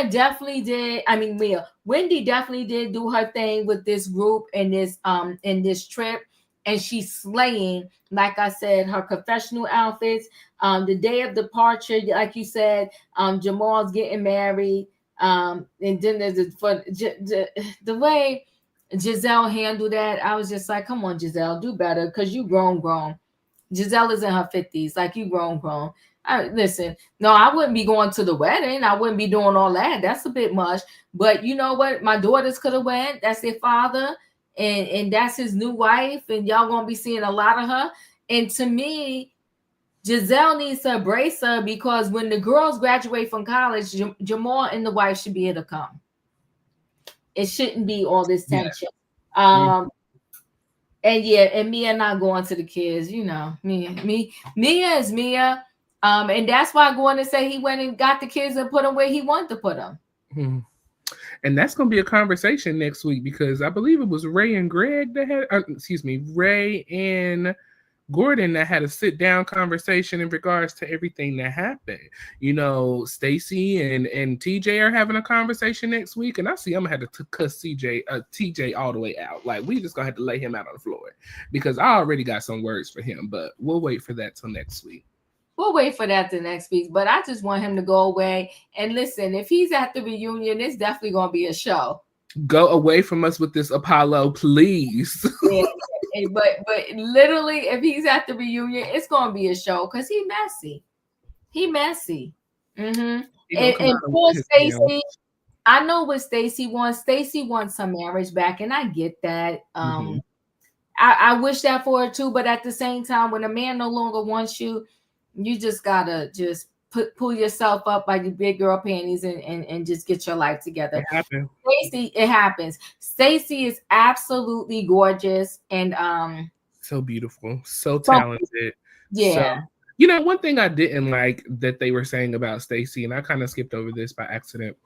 definitely did. I mean, Wendy definitely did do her thing with this group and this trip, and she's slaying. Like I said, her confessional outfits. The day of departure, like you said, Jamal's getting married. And then there's the way Giselle handled that. I was just like, come on, Giselle, do better, because you grown. Giselle is in her 50s, like you grown. Listen, no, I wouldn't be going to the wedding. I wouldn't be doing all that. That's a bit much. But you know what? My daughters could have went. That's their father, and that's his new wife, and y'all gonna be seeing a lot of her. And to me, Giselle needs to embrace her, because when the girls graduate from college, Jamal and the wife should be able to come. It shouldn't be all this tension. Yeah. And Mia not going to the kids, you know. Mia is Mia. And that's why Gordon said he went and got the kids and put them where he wanted to put them. And that's going to be a conversation next week, because I believe it was Ray and Greg that had, Ray and Gordon that had a sit-down conversation in regards to everything that happened. You know, Stacey and TJ are having a conversation next week, and I see I'm going to have to cuss TJ all the way out. Like, we just going to have to lay him out on the floor, because I already got some words for him, but we'll wait for that till next week. We'll wait for that till next week, but I just want him to go away. And listen, if he's at the reunion, it's definitely going to be a show. Go away from us with this Apollo, please. Yeah, but literally, if he's at the reunion, it's going to be a show, because he's messy. He messy. And poor Stacey, I know what Stacey wants. Stacey wants some marriage back, and I get that. I wish that for her too, but at the same time, when a man no longer wants you, you just gotta just pull yourself up by your big girl panties and just get your life together. It happens. It happens. Stacey is absolutely gorgeous and so beautiful, so talented. Yeah. So, you know, one thing I didn't like that they were saying about Stacey, and I kind of skipped over this by accident.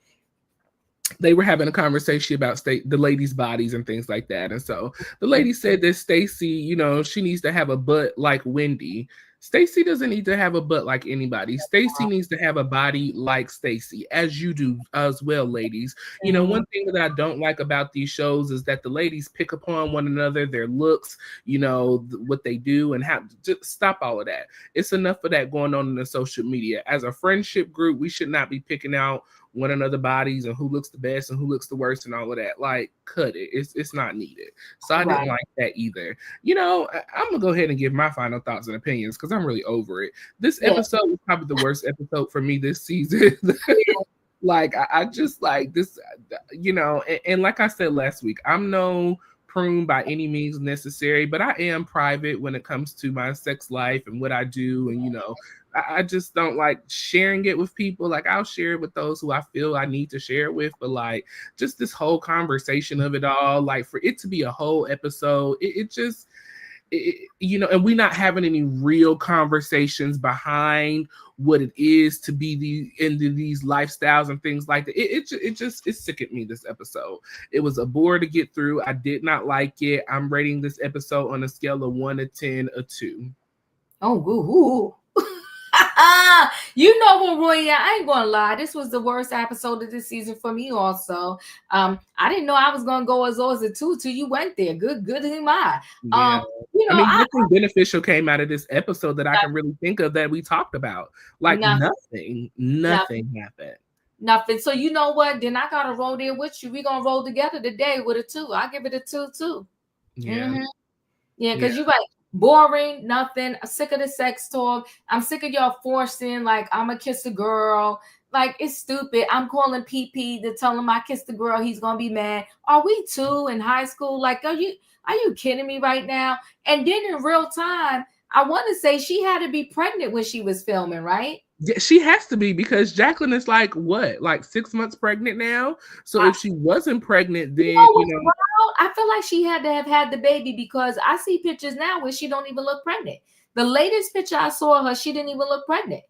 They were having a conversation about the ladies' bodies and things like that. And so the lady said that Stacey, you know, she needs to have a butt like Wendy. Stacey doesn't need to have a butt like anybody. Stacey needs to have a body like Stacey, as you do as well, ladies. You know, one thing that I don't like about these shows is that the ladies pick upon one another, their looks, you know, what they do, and have to just stop all of that. It's enough of that going on in the social media. As a friendship group, we should not be picking out one another bodies and who looks the best and who looks the worst and all of that. Like, cut it. It's not needed. So I didn't like that either. You know, I'm gonna go ahead and give my final thoughts and opinions, because I'm really over it. This episode was probably the worst episode for me this season. Like, I just like this, you know, and like I said last week, I'm no prune by any means necessary, but I am private when it comes to my sex life and what I do. And, you know, I just don't like sharing it with people. Like, I'll share it with those who I feel I need to share it with, but like, just this whole conversation of it all, like, for it to be a whole episode, it just, you know, and we're not having any real conversations behind what it is to be into these lifestyles and things like that. It sickened me, this episode. It was a bore to get through. I did not like it. I'm rating this episode on a scale of 1 to 10, a 2. Oh, woo. You know what, Royaire, I ain't gonna lie, this was the worst episode of this season for me also. I didn't know I was gonna go as low as a 2 till you went there. Good am I. Yeah. You know, I mean, nothing beneficial came out of this episode that I can really think of that we talked about. Like, nothing happened. Nothing. So you know what? Then I gotta roll there with you. We're gonna roll together today with a 2. I give it a 2 too. Yeah. Yeah, because you're right. Boring, nothing. I'm sick of the sex talk. I'm sick of y'all forcing, like, I'm going to kiss a girl. Like, it's stupid. I'm calling PP to tell him I kissed the girl. He's going to be mad. Are we two in high school? Like, are you kidding me right now? And then in real time, I want to say she had to be pregnant when she was filming, right? Yeah, she has to be, because Jacqueline is like, what, like 6 months pregnant now? So if she wasn't pregnant, then, what's wild? I feel like she had to have had the baby, because I see pictures now where she don't even look pregnant. The latest picture I saw her, she didn't even look pregnant.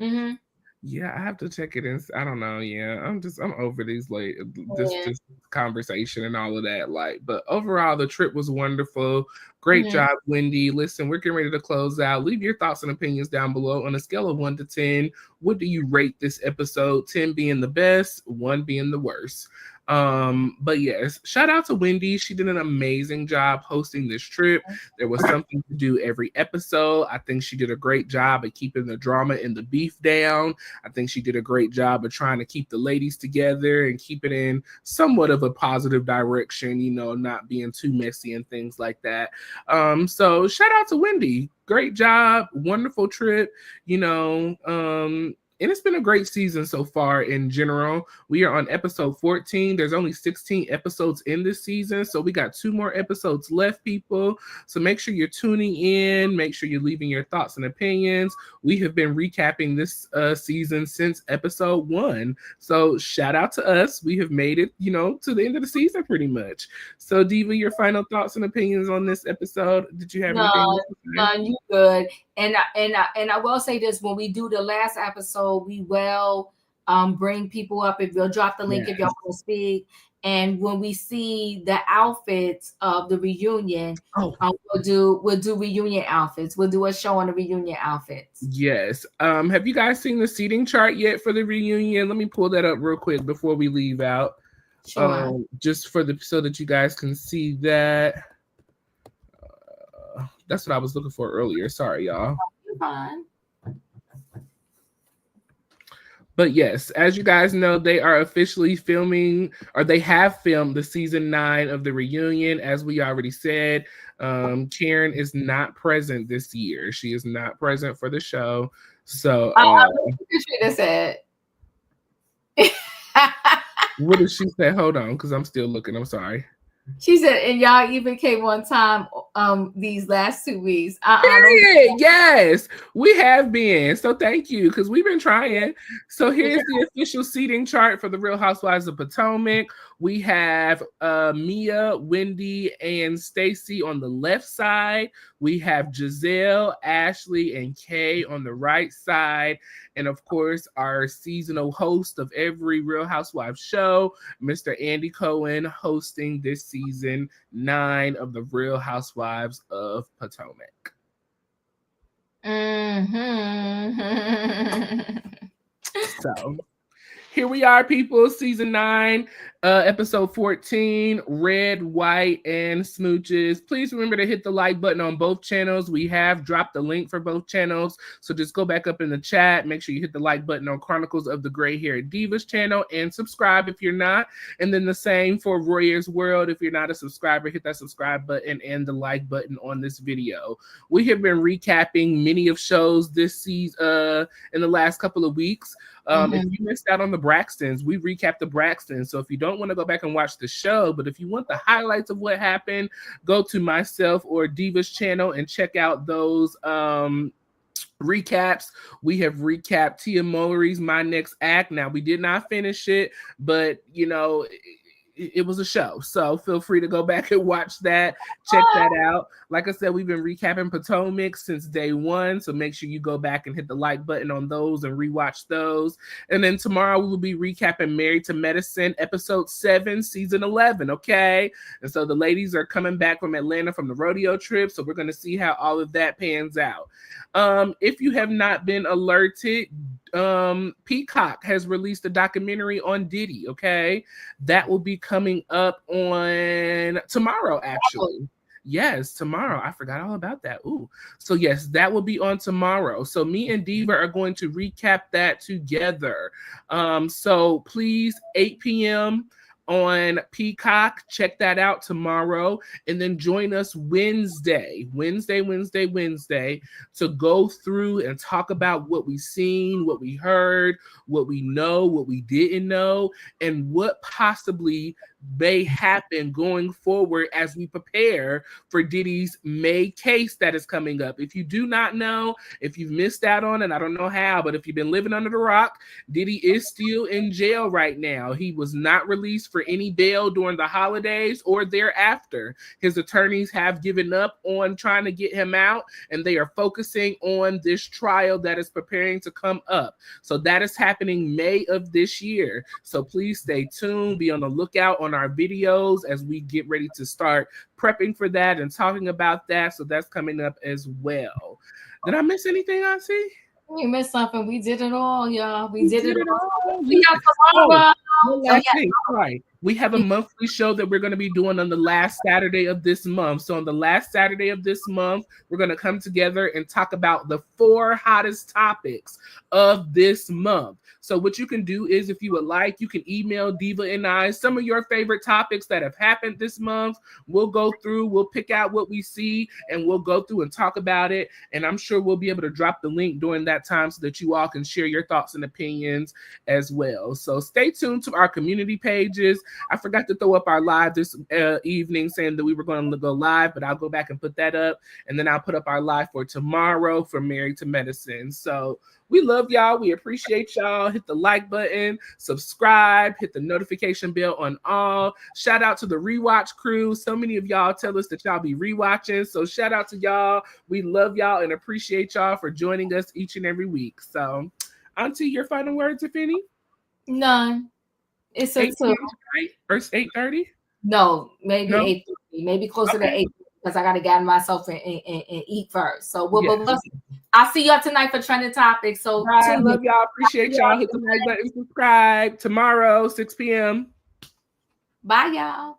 Mm-hmm. Yeah, I have to check it in. I don't know. Yeah, I'm over these this conversation and all of that. Like, but overall, the trip was wonderful. Great job, Wendy. Listen, we're getting ready to close out. Leave your thoughts and opinions down below on a scale of 1 to 10. What do you rate this episode? 10 being the best, 1 being the worst. But yes, shout out to Wendy. She did an amazing job hosting this trip. There was something to do every episode. I think she did a great job at keeping the drama and the beef down. I think she did a great job of trying to keep the ladies together and keep it in somewhat of a positive direction, you know, not being too messy and things like that. So shout out to Wendy. Great job, wonderful trip, you know. And it's been a great season so far in general. We are on episode 14. There's only 16 episodes in this season, so we got 2 more episodes left, people. So make sure you're tuning in. Make sure you're leaving your thoughts and opinions. We have been recapping this season since episode 1. So shout out to us. We have made it, you know, to the end of the season pretty much. So Diva, your final thoughts and opinions on this episode? Did you have anything? No, you good. And I will say this: when we do the last episode, we will bring people up. If you'll drop the link, if y'all want to speak. And when we see the outfits of the reunion, we'll do reunion outfits. We'll do a show on the reunion outfits. Yes. Have you guys seen the seating chart yet for the reunion? Let me pull that up real quick before we leave out. Sure. Just so that you guys can see that. That's what I was looking for earlier. Sorry, y'all. You're fine. But yes, as you guys know, they are officially filming, or they have filmed the season 9 of the reunion. As we already said, Karen is not present this year. She is not present for the show. So what did she say? Hold on, because I'm still looking. I'm sorry. She said, and y'all even came one time these last 2 weeks. Yes, we have been. So thank you, because we've been trying. So here's the official seating chart for the Real Housewives of Potomac. We have Mia, Wendy, and Stacey on the left side. We have Giselle, Ashley, and Kay on the right side. And of course, our seasonal host of every Real Housewives show, Mr. Andy Cohen, hosting this season 9 of the Real Housewives of Potomac. So here we are, people. Season 9, episode 14, Red, White, and Smooches. Please remember to hit the like button on both channels. We have dropped the link for both channels. So just go back up in the chat. Make sure you hit the like button on Chronicles of the Gray Haired Divas channel and subscribe if you're not. And then the same for Royaire's World. If you're not a subscriber, hit that subscribe button and the like button on this video. We have been recapping many of shows this season in the last couple of weeks. If you missed out on the Braxtons, we recapped the Braxtons. So if you don't want to go back and watch the show, but if you want the highlights of what happened, go to myself or Diva's channel and check out those recaps. We have recapped Tia Mowry's My Next Act. Now, we did not finish it, but you know, it was a show, so feel free to go back and watch that. Check that out. Like I said, we've been recapping Potomac since day 1, so make sure you go back and hit the like button on those and rewatch those. And then tomorrow we will be recapping Married to Medicine, episode 7, season 11. Okay, and so the ladies are coming back from Atlanta from the rodeo trip, so we're going to see how all of that pans out. If you have not been alerted, Peacock has released a documentary on Diddy. Okay, that will be coming up on tomorrow, actually. Yes, tomorrow. I forgot all about that. Ooh. So yes, that will be on tomorrow. So me and Diva are going to recap that together. So please, 8 p.m. on Peacock. Check that out tomorrow. And then join us Wednesday to go through and talk about what we seen, what we heard, what we know, what we didn't know, and what possibly may happen going forward as we prepare for Diddy's May case that is coming up. If you do not know, if you've missed out on it, I don't know how, but if you've been living under the rock, Diddy is still in jail right now. He was not released for any bail during the holidays or thereafter. His attorneys have given up on trying to get him out, and they are focusing on this trial that is preparing to come up. So that is happening May of this year. So please stay tuned, be on the lookout on our videos as we get ready to start prepping for that and talking about that. So that's coming up as well. Did I miss anything, I see? You missed something. We did it all, y'all. We did it all. Right. We have a monthly show that we're going to be doing on the last Saturday of this month. So on the last Saturday of this month, we're going to come together and talk about the 4 hottest topics of this month. So what you can do is, if you would like, you can email Diva and I some of your favorite topics that have happened this month. We'll go through, we'll pick out what we see, and we'll go through and talk about it. And I'm sure we'll be able to drop the link during that time so that you all can share your thoughts and opinions as well. So stay tuned to our community pages. I forgot to throw up our live this evening saying that we were going to go live, but I'll go back and put that up. And then I'll put up our live for tomorrow for Married to Medicine. So we love y'all. We appreciate y'all. Hit the like button, subscribe, hit the notification bell on all. Shout out to the rewatch crew. So many of y'all tell us that y'all be rewatching. So shout out to y'all. We love y'all and appreciate y'all for joining us each and every week. So, Auntie, your final words, if any? None. It's a 2. Right? Or 8:30? No, maybe 8:30. Maybe closer to 8 because I got to gather myself and eat first. So I'll see y'all tonight for trending topics. So I love y'all. Appreciate y'all. Hit the like button, subscribe tomorrow, 6 p.m. Bye, y'all.